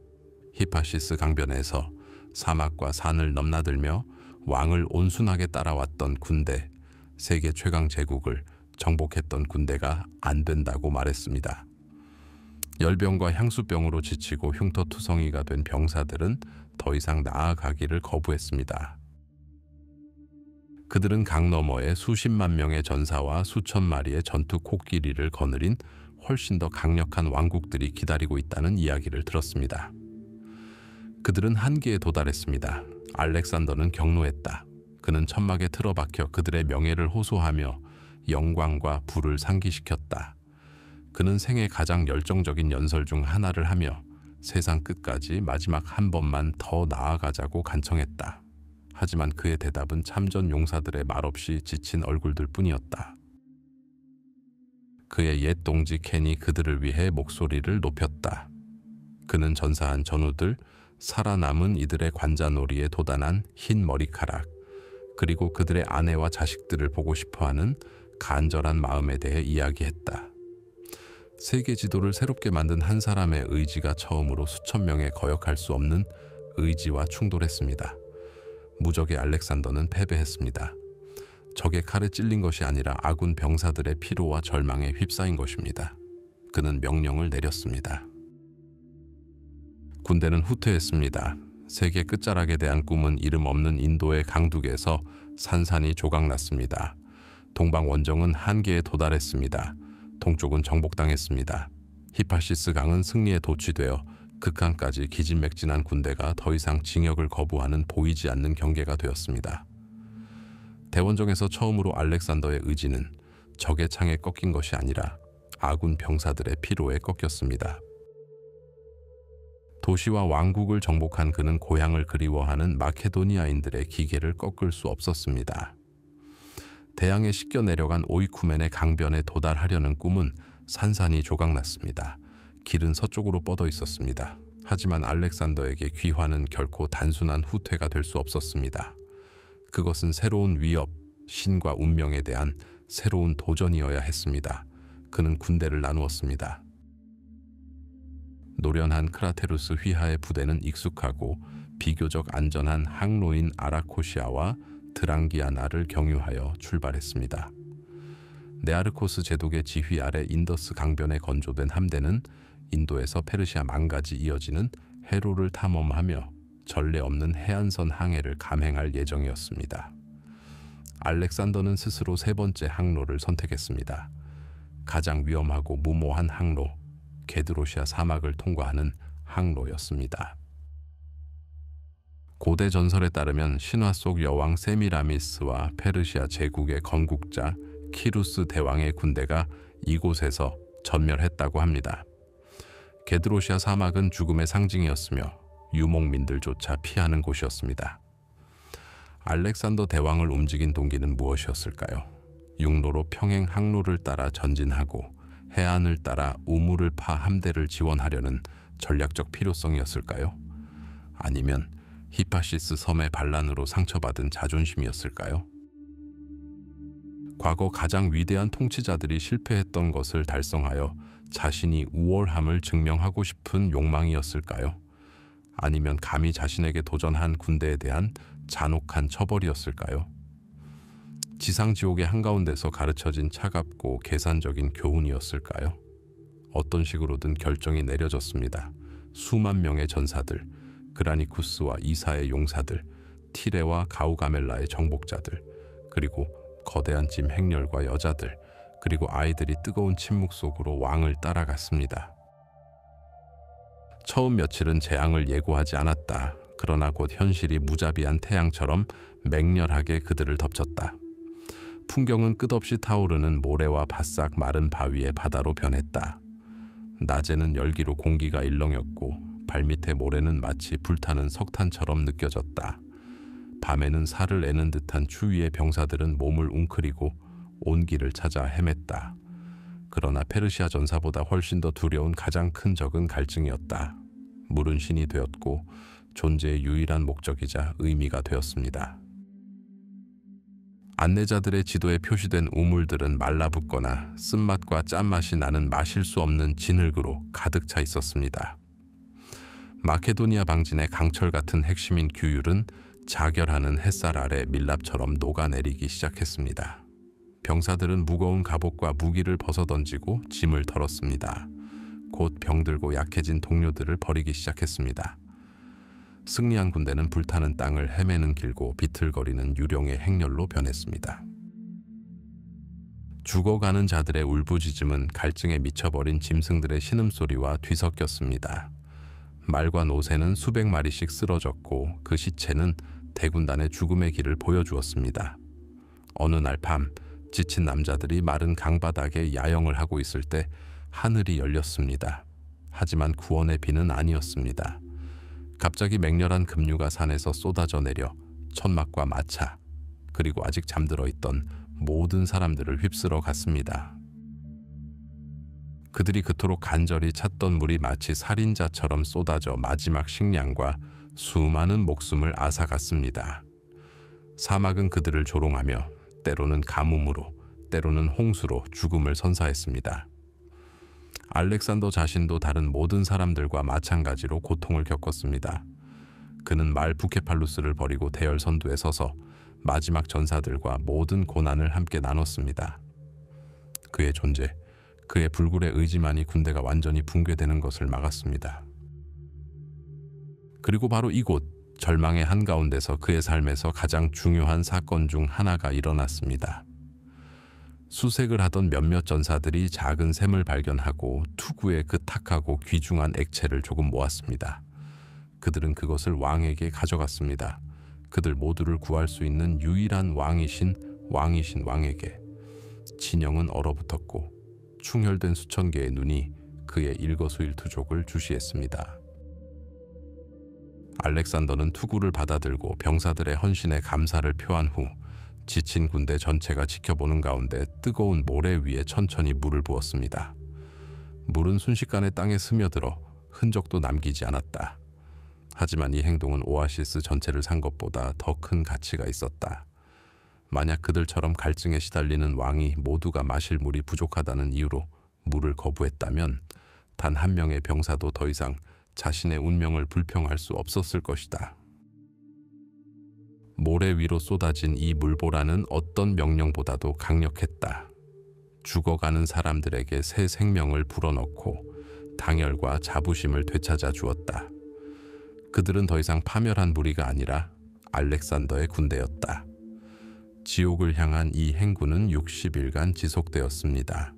[SPEAKER 1] 히파시스 강변에서 사막과 산을 넘나들며 왕을 온순하게 따라왔던 군대, 세계 최강 제국을 정복했던 군대가 안 된다고 말했습니다. 열병과 향수병으로 지치고 흉터투성이가 된 병사들은 더 이상 나아가기를 거부했습니다. 그들은 강 너머에 수십만 명의 전사와 수천 마리의 전투 코끼리를 거느린 훨씬 더 강력한 왕국들이 기다리고 있다는 이야기를 들었습니다. 그들은 한계에 도달했습니다. 알렉산더는 격노했다. 그는 천막에 틀어박혀 그들의 명예를 호소하며 영광과 부를 상기시켰다. 그는 생애 가장 열정적인 연설 중 하나를 하며 세상 끝까지 마지막 한 번만 더 나아가자고 간청했다. 하지만 그의 대답은 참전 용사들의 말없이 지친 얼굴들 뿐이었다. 그의 옛 동지 켄이 그들을 위해 목소리를 높였다. 그는 전사한 전우들, 살아남은 이들의 관자놀이에 도단한 흰 머리카락, 그리고 그들의 아내와 자식들을 보고 싶어하는 간절한 마음에 대해 이야기했다. 세계 지도를 새롭게 만든 한 사람의 의지가 처음으로 수천 명에 거역할 수 없는 의지와 충돌했습니다. 무적의 알렉산더는 패배했습니다. 적의 칼에 찔린 것이 아니라 아군 병사들의 피로와 절망에 휩싸인 것입니다. 그는 명령을 내렸습니다. 군대는 후퇴했습니다. 세계 끝자락에 대한 꿈은 이름 없는 인도의 강둑에서 산산이 조각났습니다. 동방 원정은 한계에 도달했습니다. 동쪽은 정복당했습니다. 히파시스 강은 승리에 도취되어 극한까지 기진맥진한 군대가 더 이상 징역을 거부하는 보이지 않는 경계가 되었습니다. 대원정에서 처음으로 알렉산더의 의지는 적의 창에 꺾인 것이 아니라 아군 병사들의 피로에 꺾였습니다. 도시와 왕국을 정복한 그는 고향을 그리워하는 마케도니아인들의 기계를 꺾을 수 없었습니다. 대양에 씻겨 내려간 오이쿠멘의 강변에 도달하려는 꿈은 산산이 조각났습니다. 길은 서쪽으로 뻗어 있었습니다. 하지만 알렉산더에게 귀화는 결코 단순한 후퇴가 될 수 없었습니다. 그것은 새로운 위협, 신과 운명에 대한 새로운 도전이어야 했습니다. 그는 군대를 나누었습니다. 노련한 크라테루스 휘하의 부대는 익숙하고 비교적 안전한 항로인 아라코시아와 드랑기아나를 경유하여 출발했습니다. 네아르코스 제독의 지휘 아래 인더스 강변에 건조된 함대는 인도에서 페르시아 망까지 이어지는 해로를 탐험하며 전례 없는 해안선 항해를 감행할 예정이었습니다. 알렉산더는 스스로 세 번째 항로를 선택했습니다. 가장 위험하고 무모한 항로, 게드로시아 사막을 통과하는 항로였습니다. 고대 전설에 따르면 신화 속 여왕 세미라미스와 페르시아 제국의 건국자 키루스 대왕의 군대가 이곳에서 전멸했다고 합니다. 게드로시아 사막은 죽음의 상징이었으며 유목민들조차 피하는 곳이었습니다. 알렉산더 대왕을 움직인 동기는 무엇이었을까요? 육로로 평행 항로를 따라 전진하고 해안을 따라 우물을 파 함대를 지원하려는 전략적 필요성이었을까요? 아니면 히파시스 섬의 반란으로 상처받은 자존심이었을까요? 과거 가장 위대한 통치자들이 실패했던 것을 달성하여 자신이 우월함을 증명하고 싶은 욕망이었을까요? 아니면 감히 자신에게 도전한 군대에 대한 잔혹한 처벌이었을까요? 지상지옥의 한가운데서 가르쳐진 차갑고 계산적인 교훈이었을까요? 어떤 식으로든 결정이 내려졌습니다. 수만 명의 전사들, 그라니쿠스와 이사의 용사들, 티레와 가우가멜라의 정복자들, 그리고 거대한 짐 행렬과 여자들, 그리고 아이들이 뜨거운 침묵 속으로 왕을 따라갔습니다. 처음 며칠은 재앙을 예고하지 않았다. 그러나 곧 현실이 무자비한 태양처럼 맹렬하게 그들을 덮쳤다. 풍경은 끝없이 타오르는 모래와 바싹 마른 바위의 바다로 변했다. 낮에는 열기로 공기가 일렁였고 발밑의 모래는 마치 불타는 석탄처럼 느껴졌다. 밤에는 살을 애는 듯한 추위에 병사들은 몸을 웅크리고 온 길을 찾아 헤맸다. 그러나 페르시아 전사보다 훨씬 더 두려운 가장 큰 적은 갈증이었다. 물은 신이 되었고 존재의 유일한 목적이자 의미가 되었습니다. 안내자들의 지도에 표시된 우물들은 말라붙거나 쓴맛과 짠맛이 나는 마실 수 없는 진흙으로 가득 차 있었습니다. 마케도니아 방진의 강철 같은 핵심인 규율은 자결하는 햇살 아래 밀랍처럼 녹아내리기 시작했습니다. 병사들은 무거운 갑옷과 무기를 벗어던지고 짐을 털었습니다. 곧 병들고 약해진 동료들을 버리기 시작했습니다. 승리한 군대는 불타는 땅을 헤매는 길고 비틀거리는 유령의 행렬로 변했습니다. 죽어가는 자들의 울부짖음은 갈증에 미쳐버린 짐승들의 신음소리와 뒤섞였습니다. 말과 노새는 수백 마리씩 쓰러졌고 그 시체는 대군단의 죽음의 길을 보여주었습니다. 어느 날 밤 지친 남자들이 마른 강바닥에 야영을 하고 있을 때 하늘이 열렸습니다. 하지만 구원의 비는 아니었습니다. 갑자기 맹렬한 급류가 산에서 쏟아져 내려 천막과 마차, 그리고 아직 잠들어 있던 모든 사람들을 휩쓸어 갔습니다. 그들이 그토록 간절히 찾던 물이 마치 살인자처럼 쏟아져 마지막 식량과 수많은 목숨을 앗아갔습니다. 사막은 그들을 조롱하며 때로는 가뭄으로, 때로는 홍수로 죽음을 선사했습니다. 알렉산더 자신도 다른 모든 사람들과 마찬가지로 고통을 겪었습니다.
[SPEAKER 2] 그는 말 부케팔루스를 버리고 대열 선두에 서서 마지막 전사들과 모든 고난을 함께 나눴습니다. 그의 존재, 그의 불굴의 의지만이 군대가 완전히 붕괴되는 것을 막았습니다. 그리고 바로 이곳, 절망의 한가운데서 그의 삶에서 가장 중요한 사건 중 하나가 일어났습니다. 수색을 하던 몇몇 전사들이 작은 샘을 발견하고 투구에 그 탁하고 귀중한 액체를 조금 모았습니다. 그들은 그것을 왕에게 가져갔습니다. 그들 모두를 구할 수 있는 유일한 왕이신 왕에게. 진영은 얼어붙었고 충혈된 수천 개의 눈이 그의 일거수일투족을 주시했습니다. 알렉산더는 투구를 받아들고 병사들의 헌신에 감사를 표한 후 지친 군대 전체가 지켜보는 가운데 뜨거운 모래 위에 천천히 물을 부었습니다. 물은 순식간에 땅에 스며들어 흔적도 남기지 않았다. 하지만 이 행동은 오아시스 전체를 산 것보다 더 큰 가치가 있었다. 만약 그들처럼 갈증에 시달리는 왕이 모두가 마실 물이 부족하다는 이유로 물을 거부했다면 단 한 명의 병사도 더 이상 자신의 운명을 불평할 수 없었을 것이다. 모래 위로 쏟아진 이 물보라는 어떤 명령보다도 강력했다. 죽어가는 사람들에게 새 생명을 불어넣고 당열과 자부심을 되찾아 주었다. 그들은 더 이상 파멸한 무리가 아니라 알렉산더의 군대였다. 지옥을 향한 이 행군은 60일간 지속되었습니다.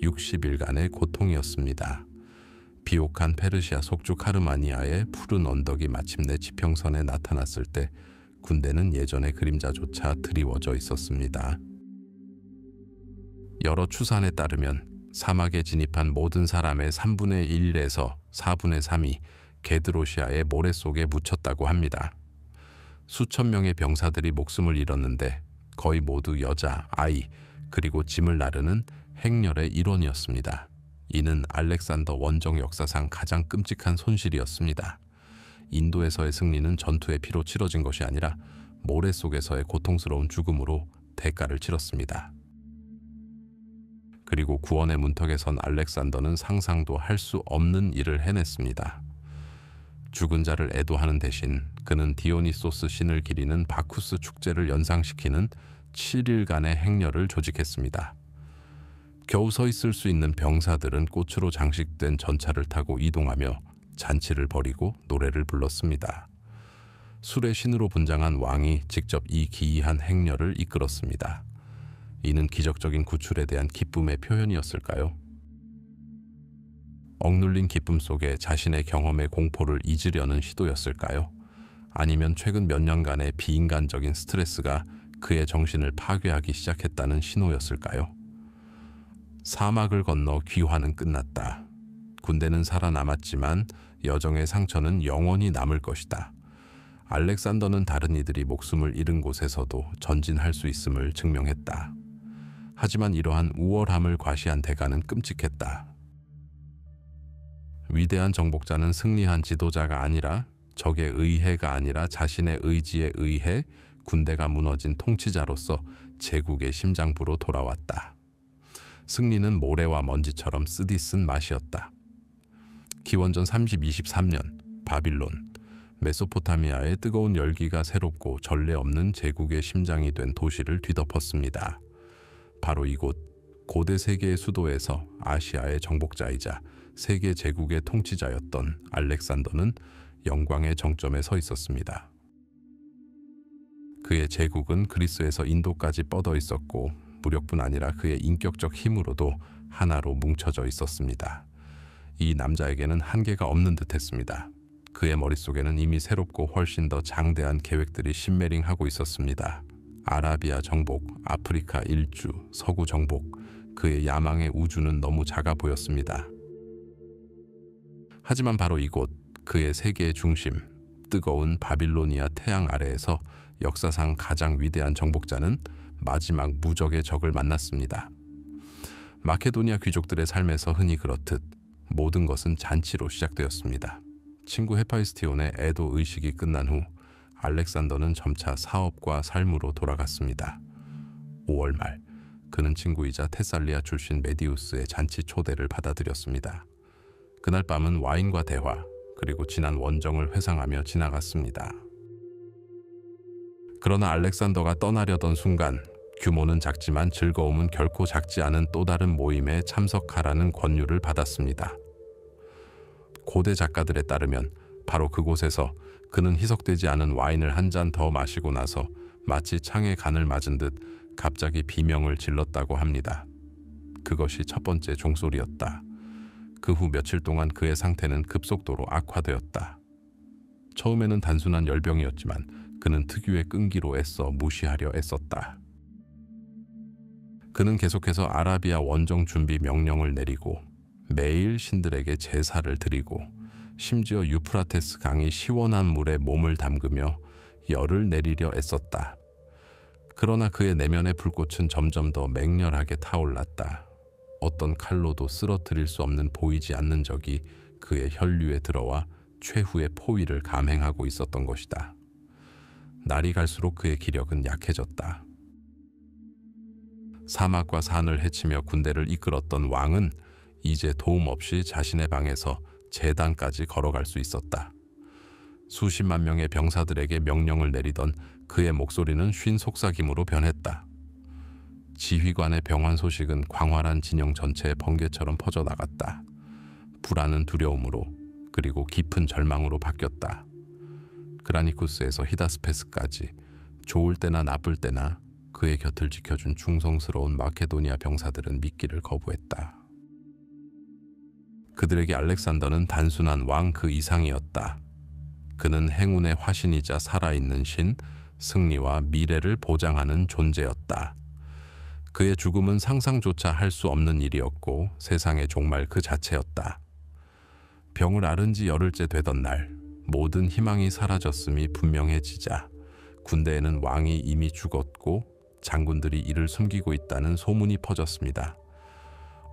[SPEAKER 2] 60일간의 고통이었습니다. 비옥한 페르시아 속주 카르마니아의 푸른 언덕이 마침내 지평선에 나타났을 때 군대는 예전의 그림자조차 드리워져 있었습니다. 여러 추산에 따르면 사막에 진입한 모든 사람의 3분의 1에서 4분의 3이 게드로시아의 모래 속에 묻혔다고 합니다. 수천 명의 병사들이 목숨을 잃었는데 거의 모두 여자, 아이, 그리고 짐을 나르는 행렬의 일원이었습니다. 이는 알렉산더 원정 역사상 가장 끔찍한 손실이었습니다. 인도에서의 승리는 전투의 피로 치러진 것이 아니라 모래 속에서의 고통스러운 죽음으로 대가를 치렀습니다. 그리고 구원의 문턱에 선 알렉산더는 상상도 할 수 없는 일을 해냈습니다. 죽은 자를 애도하는 대신 그는 디오니소스 신을 기리는 바쿠스 축제를 연상시키는 7일간의 행렬을 조직했습니다. 겨우 서 있을 수 있는 병사들은 꽃으로 장식된 전차를 타고 이동하며 잔치를 벌이고 노래를 불렀습니다. 술의 신으로 분장한 왕이 직접 이 기이한 행렬을 이끌었습니다. 이는 기적적인 구출에 대한 기쁨의 표현이었을까요? 억눌린 기쁨 속에 자신의 경험의 공포를 잊으려는 시도였을까요? 아니면 최근 몇 년간의 비인간적인 스트레스가 그의 정신을 파괴하기 시작했다는 신호였을까요? 사막을 건너 귀화는 끝났다. 군대는 살아남았지만 여정의 상처는 영원히 남을 것이다. 알렉산더는 다른 이들이 목숨을 잃은 곳에서도 전진할 수 있음을 증명했다. 하지만 이러한 우월함을 과시한 대가는 끔찍했다. 위대한 정복자는 승리한 지도자가 아니라 적의 의해가 아니라 자신의 의지에 의해 군대가 무너진 통치자로서 제국의 심장부로 돌아왔다. 승리는 모래와 먼지처럼 쓰디쓴 맛이었다. 기원전 30-23년 바빌론, 메소포타미아의 뜨거운 열기가 새롭고 전례 없는 제국의 심장이 된 도시를 뒤덮었습니다. 바로 이곳, 고대 세계의 수도에서 아시아의 정복자이자 세계 제국의 통치자였던 알렉산더는 영광의 정점에 서 있었습니다. 그의 제국은 그리스에서 인도까지 뻗어 있었고 무력뿐 아니라 그의 인격적 힘으로도 하나로 뭉쳐져 있었습니다. 이 남자에게는 한계가 없는 듯했습니다. 그의 머릿속에는 이미 새롭고 훨씬 더 장대한 계획들이 신메링하고 있었습니다. 아라비아 정복, 아프리카 일주, 서구 정복, 그의 야망의 우주는 너무 작아 보였습니다. 하지만 바로 이곳, 그의 세계의 중심, 뜨거운 바빌로니아 태양 아래에서 역사상 가장 위대한 정복자는 마지막 무적의 적을 만났습니다. 마케도니아 귀족들의 삶에서 흔히 그렇듯 모든 것은 잔치로 시작되었습니다. 친구 헤파이스티온의 애도 의식이 끝난 후 알렉산더는 점차 사업과 삶으로 돌아갔습니다. 5월 말, 그는 친구이자 테살리아 출신 메디우스의 잔치 초대를 받아들였습니다. 그날 밤은 와인과 대화, 그리고 지난 원정을 회상하며 지나갔습니다. 그러나 알렉산더가 떠나려던 순간 규모는 작지만 즐거움은 결코 작지 않은 또 다른 모임에 참석하라는 권유를 받았습니다. 고대 작가들에 따르면 바로 그곳에서 그는 희석되지 않은 와인을 한 잔 더 마시고 나서 마치 창에 간을 맞은 듯 갑자기 비명을 질렀다고 합니다. 그것이 첫 번째 종소리였다. 그 후 며칠 동안 그의 상태는 급속도로 악화되었다. 처음에는 단순한 열병이었지만 그는 특유의 끈기로 애써 무시하려 애썼다. 그는 계속해서 아라비아 원정 준비 명령을 내리고 매일 신들에게 제사를 드리고 심지어 유프라테스 강이 시원한 물에 몸을 담그며 열을 내리려 애썼다. 그러나 그의 내면의 불꽃은 점점 더 맹렬하게 타올랐다. 어떤 칼로도 쓰러뜨릴 수 없는 보이지 않는 적이 그의 혈류에 들어와 최후의 포위를 감행하고 있었던 것이다. 날이 갈수록 그의 기력은 약해졌다. 사막과 산을 헤치며 군대를 이끌었던 왕은 이제 도움 없이 자신의 방에서 제단까지 걸어갈 수 있었다. 수십만 명의 병사들에게 명령을 내리던 그의 목소리는 쉰 속삭임으로 변했다. 지휘관의 병환 소식은 광활한 진영 전체에 번개처럼 퍼져나갔다. 불안은 두려움으로 그리고 깊은 절망으로 바뀌었다. 그라니쿠스에서 히다스페스까지 좋을 때나 나쁠 때나 그의 곁을 지켜준 충성스러운 마케도니아 병사들은 믿기를 거부했다. 그들에게 알렉산더는 단순한 왕 그 이상이었다. 그는 행운의 화신이자 살아있는 신, 승리와 미래를 보장하는 존재였다. 그의 죽음은 상상조차 할 수 없는 일이었고 세상의 종말 그 자체였다. 병을 앓은 지 열흘째 되던 날, 모든 희망이 사라졌음이 분명해지자 군대에는 왕이 이미 죽었고 장군들이 이를 숨기고 있다는 소문이 퍼졌습니다.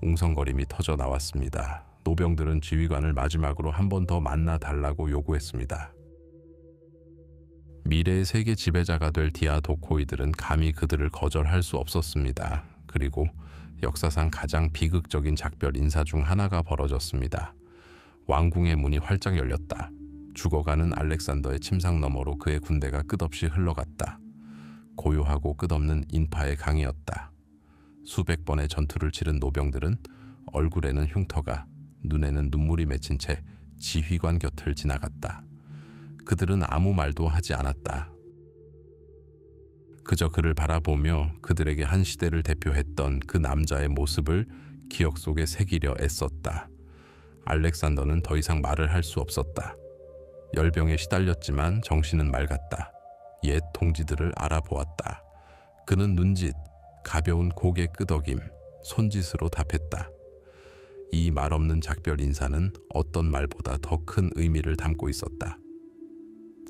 [SPEAKER 2] 웅성거림이 터져 나왔습니다. 노병들은 지휘관을 마지막으로 한 번 더 만나달라고 요구했습니다. 미래의 세계 지배자가 될 디아도코이들은 감히 그들을 거절할 수 없었습니다. 그리고 역사상 가장 비극적인 작별 인사 중 하나가 벌어졌습니다. 왕궁의 문이 활짝 열렸다. 죽어가는 알렉산더의 침상 너머로 그의 군대가 끝없이 흘러갔다. 고요하고 끝없는 인파의 강이었다. 수백 번의 전투를 치른 노병들은 얼굴에는 흉터가, 눈에는 눈물이 맺힌 채 지휘관 곁을 지나갔다. 그들은 아무 말도 하지 않았다. 그저 그를 바라보며 그들에게 한 시대를 대표했던 그 남자의 모습을 기억 속에 새기려 애썼다. 알렉산더는 더 이상 말을 할 수 없었다. 열병에 시달렸지만 정신은 맑았다. 옛 동지들을 알아보았다. 그는 눈짓, 가벼운 고개 끄덕임, 손짓으로 답했다. 이 말없는 작별 인사는 어떤 말보다 더 큰 의미를 담고 있었다.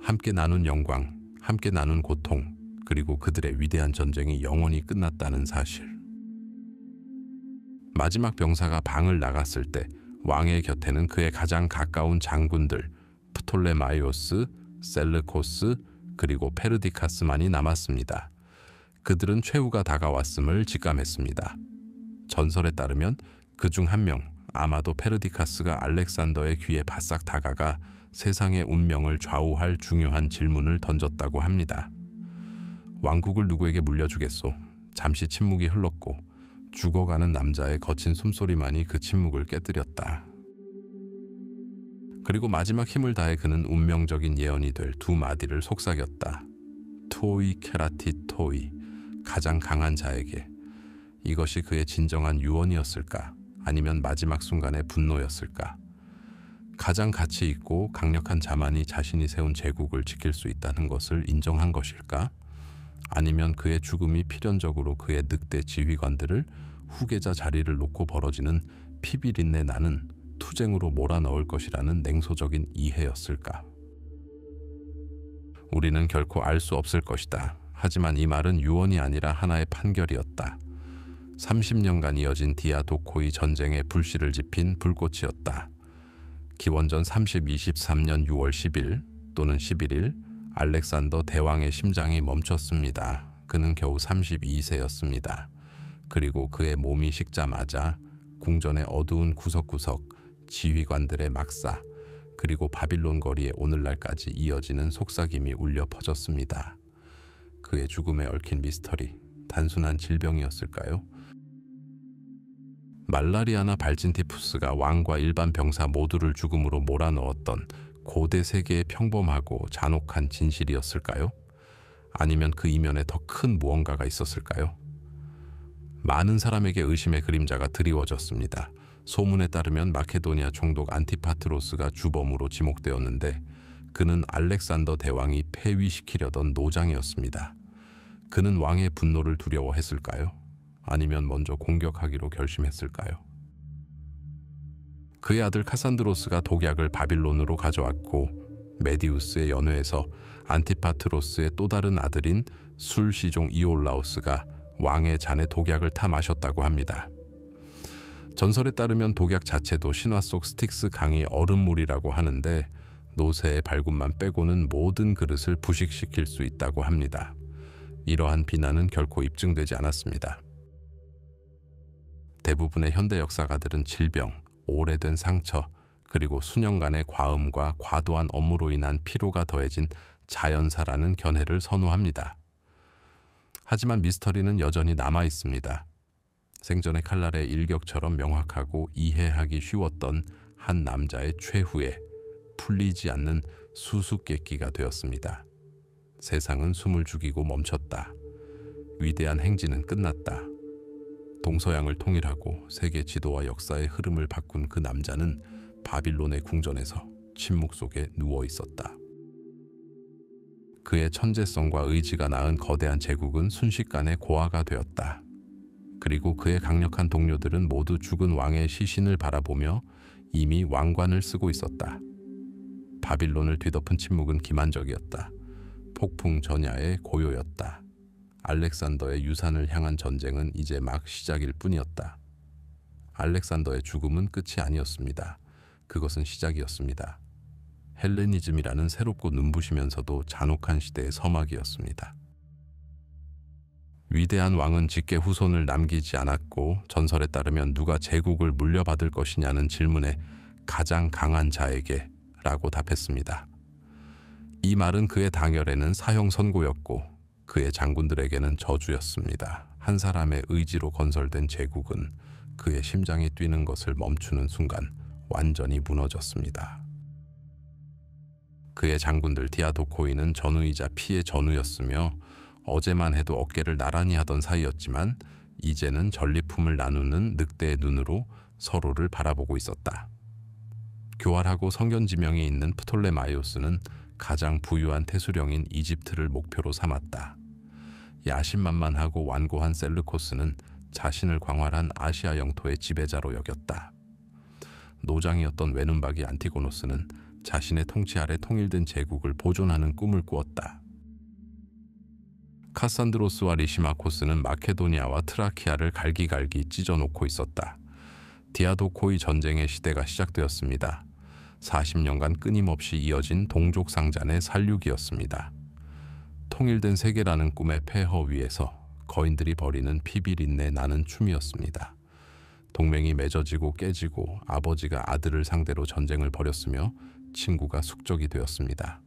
[SPEAKER 2] 함께 나눈 영광, 함께 나눈 고통, 그리고 그들의 위대한 전쟁이 영원히 끝났다는 사실. 마지막 병사가 방을 나갔을 때 왕의 곁에는 그의 가장 가까운 장군들 프톨레마이오스, 셀르코스, 그리고 페르디카스만이 남았습니다. 그들은 최후가 다가왔음을 직감했습니다. 전설에 따르면 그중 한 명, 아마도 페르디카스가 알렉산더의 귀에 바싹 다가가 세상의 운명을 좌우할 중요한 질문을 던졌다고 합니다. 왕국을 누구에게 물려주겠소? 잠시 침묵이 흘렀고 죽어가는 남자의 거친 숨소리만이 그 침묵을 깨뜨렸다. 그리고 마지막 힘을 다해 그는 운명적인 예언이 될 두 마디를 속삭였다. 토이 케라티 토이, 가장 강한 자에게. 이것이 그의 진정한 유언이었을까? 아니면 마지막 순간의 분노였을까? 가장 가치 있고 강력한 자만이 자신이 세운 제국을 지킬 수 있다는 것을 인정한 것일까? 아니면 그의 죽음이 필연적으로 그의 늑대 지휘관들을 후계자 자리를 놓고 벌어지는 피비린내 나는 투쟁으로 몰아넣을 것이라는 냉소적인 이해였을까? 우리는 결코 알 수 없을 것이다. 하지만 이 말은 유언이 아니라 하나의 판결이었다. 30년간 이어진 디아도코이 전쟁에 불씨를 지핀 불꽃이었다. 기원전 3023년 6월 10일 또는 11일 알렉산더 대왕의 심장이 멈췄습니다. 그는 겨우 32세였습니다. 그리고 그의 몸이 식자마자 궁전의 어두운 구석구석, 지휘관들의 막사, 그리고 바빌론 거리에 오늘날까지 이어지는 속삭임이 울려 퍼졌습니다. 그의 죽음에 얽힌 미스터리, 단순한 질병이었을까요? 말라리아나 발진티푸스가 왕과 일반 병사 모두를 죽음으로 몰아넣었던 고대 세계의 평범하고 잔혹한 진실이었을까요? 아니면 그 이면에 더 큰 무언가가 있었을까요? 많은 사람에게 의심의 그림자가 드리워졌습니다. 소문에 따르면 마케도니아 총독 안티파트로스가 주범으로 지목되었는데 그는 알렉산더 대왕이 폐위시키려던 노장이었습니다. 그는 왕의 분노를 두려워했을까요? 아니면 먼저 공격하기로 결심했을까요? 그의 아들 카산드로스가 독약을 바빌론으로 가져왔고 메디우스의 연회에서 안티파트로스의 또 다른 아들인 술시종 이올라우스가 왕의 잔에 독약을 타 마셨다고 합니다. 전설에 따르면 독약 자체도 신화 속 스틱스 강의 얼음물이라고 하는데 노새의 발군만 빼고는 모든 그릇을 부식시킬 수 있다고 합니다. 이러한 비난은 결코 입증되지 않았습니다. 대부분의 현대 역사가들은 질병, 오래된 상처, 그리고 수년간의 과음과 과도한 업무로 인한 피로가 더해진 자연사라는 견해를 선호합니다. 하지만 미스터리는 여전히 남아 있습니다. 생전의 칼날의 일격처럼 명확하고 이해하기 쉬웠던 한 남자의 최후에 풀리지 않는 수수께끼가 되었습니다. 세상은 숨을 죽이고 멈췄다. 위대한 행진은 끝났다. 동서양을 통일하고 세계 지도와 역사의 흐름을 바꾼 그 남자는 바빌론의 궁전에서 침묵 속에 누워 있었다. 그의 천재성과 의지가 낳은 거대한 제국은 순식간에 고아가 되었다. 그리고 그의 강력한 동료들은 모두 죽은 왕의 시신을 바라보며 이미 왕관을 쓰고 있었다. 바빌론을 뒤덮은 침묵은 기만적이었다. 폭풍 전야의 고요였다. 알렉산더의 유산을 향한 전쟁은 이제 막 시작일 뿐이었다. 알렉산더의 죽음은 끝이 아니었습니다. 그것은 시작이었습니다. 헬레니즘이라는 새롭고 눈부시면서도 잔혹한 시대의 서막이었습니다. 위대한 왕은 직계 후손을 남기지 않았고 전설에 따르면 누가 제국을 물려받을 것이냐는 질문에 가장 강한 자에게 라고 답했습니다. 이 말은 그의 당열에는 사형 선고였고 그의 장군들에게는 저주였습니다. 한 사람의 의지로 건설된 제국은 그의 심장이 뛰는 것을 멈추는 순간 완전히 무너졌습니다. 그의 장군들 디아도코이는 전우이자 피의 전우였으며 어제만 해도 어깨를 나란히 하던 사이였지만 이제는 전리품을 나누는 늑대의 눈으로 서로를 바라보고 있었다. 교활하고 성견지명이 있는 프톨레마이오스는 가장 부유한 태수령인 이집트를 목표로 삼았다. 야심만만하고 완고한 셀르코스는 자신을 광활한 아시아 영토의 지배자로 여겼다. 노장이었던 외눈박이 안티고노스는 자신의 통치 아래 통일된 제국을 보존하는 꿈을 꾸었다. 카산드로스와 리시마코스는 마케도니아와 트라키아를 갈기갈기 찢어놓고 있었다. 디아도코이 전쟁의 시대가 시작되었습니다. 40년간 끊임없이 이어진 동족 상잔의 살육이었습니다. 통일된 세계라는 꿈의 폐허 위에서 거인들이 벌이는 피비린내 나는 춤이었습니다. 동맹이 맺어지고 깨지고 아버지가 아들을 상대로 전쟁을 벌였으며 친구가 숙적이 되었습니다.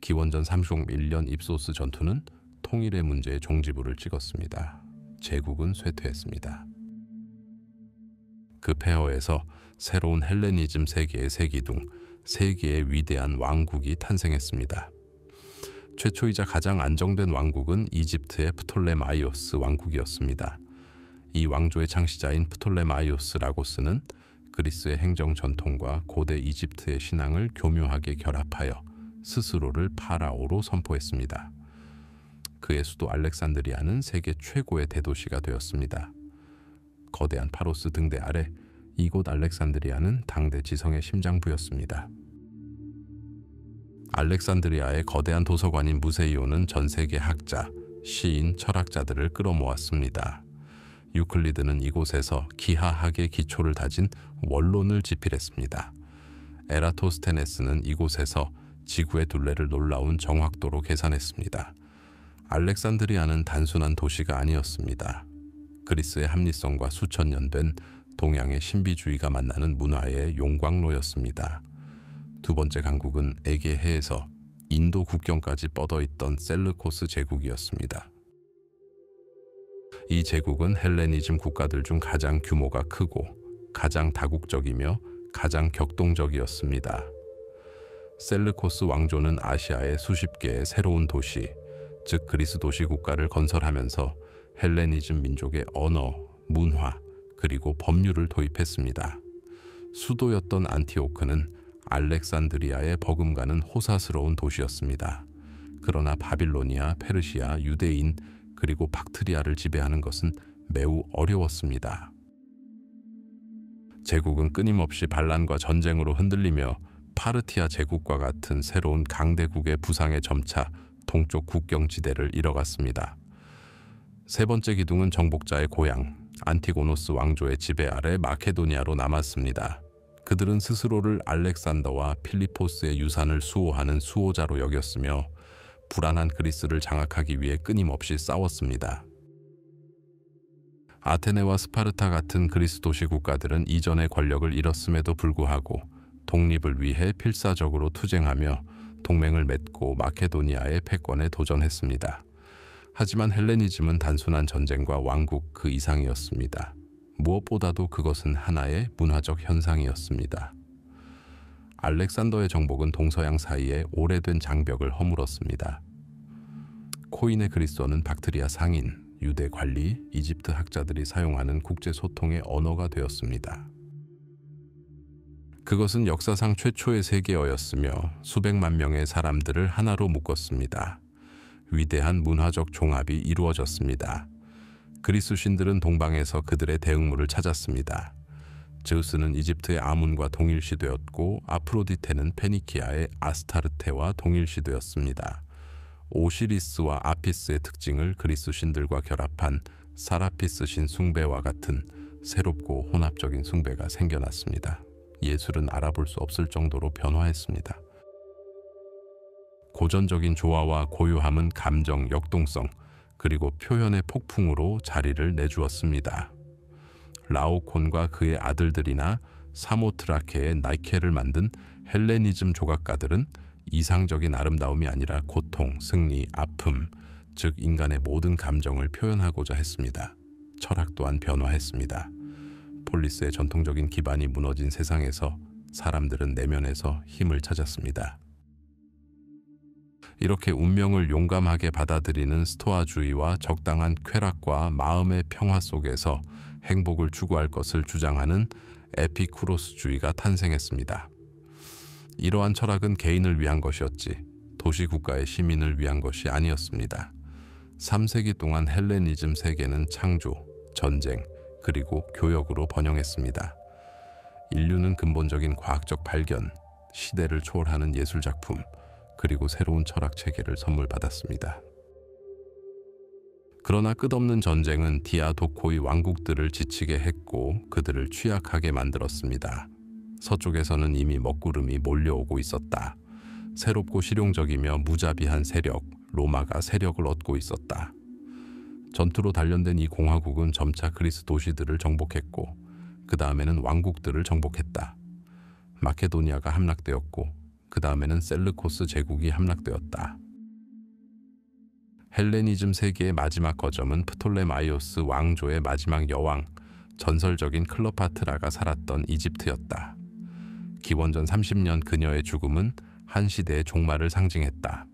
[SPEAKER 2] 기원전 31년 입소스 전투는 통일의 문제에 종지부를 찍었습니다. 제국은 쇠퇴했습니다. 그 폐허에서 새로운 헬레니즘 세계의 세기둥, 세 개의 위대한 왕국이 탄생했습니다. 최초이자 가장 안정된 왕국은 이집트의 프톨레마이오스 왕국이었습니다. 이 왕조의 창시자인 프톨레마이오스 라고스는 그리스의 행정 전통과 고대 이집트의 신앙을 교묘하게 결합하여 스스로를 파라오로 선포했습니다. 그의 수도 알렉산드리아는 세계 최고의 대도시가 되었습니다. 거대한 파로스 등대 아래 이곳 알렉산드리아는 당대 지성의 심장부였습니다. 알렉산드리아의 거대한 도서관인 무세이오는 전 세계 학자, 시인, 철학자들을 끌어모았습니다. 유클리드는 이곳에서 기하학의 기초를 다진 원론을 집필했습니다. 에라토스테네스는 이곳에서 지구의 둘레를 놀라운 정확도로 계산했습니다. 알렉산드리아는 단순한 도시가 아니었습니다. 그리스의 합리성과 수천 년 된 동양의 신비주의가 만나는 문화의 용광로였습니다. 두 번째 강국은 에게해에서 인도 국경까지 뻗어있던 셀르코스 제국이었습니다. 이 제국은 헬레니즘 국가들 중 가장 규모가 크고 가장 다국적이며 가장 격동적이었습니다. 셀르코스 왕조는 아시아의 수십 개의 새로운 도시, 즉 그리스 도시 국가를 건설하면서 헬레니즘 민족의 언어, 문화, 그리고 법률을 도입했습니다. 수도였던 안티오크는 알렉산드리아에 버금가는 호사스러운 도시였습니다. 그러나 바빌로니아, 페르시아, 유대인, 그리고 박트리아를 지배하는 것은 매우 어려웠습니다. 제국은 끊임없이 반란과 전쟁으로 흔들리며 파르티아 제국과 같은 새로운 강대국의 부상에 점차 동쪽 국경지대를 잃어갔습니다. 세 번째 기둥은 정복자의 고향, 안티고노스 왕조의 지배 아래 마케도니아로 남았습니다. 그들은 스스로를 알렉산더와 필리포스의 유산을 수호하는 수호자로 여겼으며 불안한 그리스를 장악하기 위해 끊임없이 싸웠습니다. 아테네와 스파르타 같은 그리스 도시 국가들은 이전의 권력을 잃었음에도 불구하고 독립을 위해 필사적으로 투쟁하며 동맹을 맺고 마케도니아의 패권에 도전했습니다. 하지만 헬레니즘은 단순한 전쟁과 왕국 그 이상이었습니다. 무엇보다도 그것은 하나의 문화적 현상이었습니다. 알렉산더의 정복은 동서양 사이에 오래된 장벽을 허물었습니다. 코인의 그리스어는 박트리아 상인, 유대 관리, 이집트 학자들이 사용하는 국제 소통의 언어가 되었습니다. 그것은 역사상 최초의 세계어였으며 수백만 명의 사람들을 하나로 묶었습니다. 위대한 문화적 종합이 이루어졌습니다. 그리스 신들은 동방에서 그들의 대응물을 찾았습니다. 제우스는 이집트의 아문과 동일시되었고 아프로디테는 페니키아의 아스타르테와 동일시되었습니다. 오시리스와 아피스의 특징을 그리스 신들과 결합한 사라피스 신 숭배와 같은 새롭고 혼합적인 숭배가 생겨났습니다. 예술은 알아볼 수 없을 정도로 변화했습니다. 고전적인 조화와 고요함은 감정, 역동성, 그리고 표현의 폭풍으로 자리를 내주었습니다. 라오콘과 그의 아들들이나 사모트라케의 나이케를 만든 헬레니즘 조각가들은 이상적인 아름다움이 아니라 고통, 승리, 아픔, 즉 인간의 모든 감정을 표현하고자 했습니다. 철학 또한 변화했습니다. 폴리스의 전통적인 기반이 무너진 세상에서 사람들은 내면에서 힘을 찾았습니다. 이렇게 운명을 용감하게 받아들이는 스토아주의와 적당한 쾌락과 마음의 평화 속에서 행복을 추구할 것을 주장하는 에피쿠로스주의가 탄생했습니다. 이러한 철학은 개인을 위한 것이었지 도시국가의 시민을 위한 것이 아니었습니다. 3세기 동안 헬레니즘 세계는 창조, 전쟁, 그리고 교역으로 번영했습니다. 인류는 근본적인 과학적 발견, 시대를 초월하는 예술작품, 그리고 새로운 철학 체계를 선물받았습니다. 그러나 끝없는 전쟁은 디아도코의 왕국들을 지치게 했고 그들을 취약하게 만들었습니다. 서쪽에서는 이미 먹구름이 몰려오고 있었다. 새롭고 실용적이며 무자비한 세력, 로마가 세력을 얻고 있었다. 전투로 단련된 이 공화국은 점차 그리스 도시들을 정복했고 그 다음에는 왕국들을 정복했다. 마케도니아가 함락되었고 그 다음에는 셀르코스 제국이 함락되었다. 헬레니즘 세계의 마지막 거점은 프톨레마이오스 왕조의 마지막 여왕, 전설적인 클레오파트라가 살았던 이집트였다. 기원전 30년 그녀의 죽음은 한 시대의 종말을 상징했다.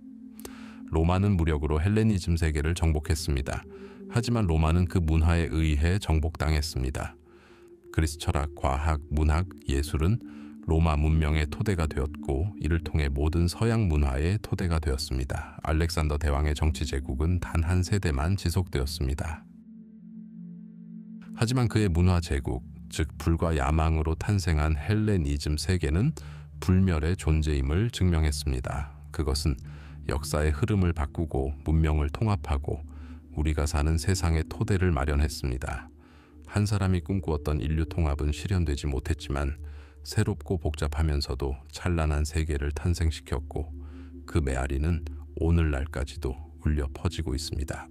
[SPEAKER 2] 로마는 무력으로 헬레니즘 세계를 정복했습니다. 하지만 로마는 그 문화에 의해 정복당했습니다. 그리스 철학, 과학, 문학, 예술은 로마 문명의 토대가 되었고 이를 통해 모든 서양 문화의 토대가 되었습니다. 알렉산더 대왕의 정치 제국은 단 한 세대만 지속되었습니다. 하지만 그의 문화 제국, 즉 불과 야망으로 탄생한 헬레니즘 세계는 불멸의 존재임을 증명했습니다. 그것은 역사의 흐름을 바꾸고 문명을 통합하고 우리가 사는 세상의 토대를 마련했습니다. 한 사람이 꿈꾸었던 인류 통합은 실현되지 못했지만 새롭고 복잡하면서도 찬란한 세계를 탄생시켰고 그 메아리는 오늘날까지도 울려 퍼지고 있습니다.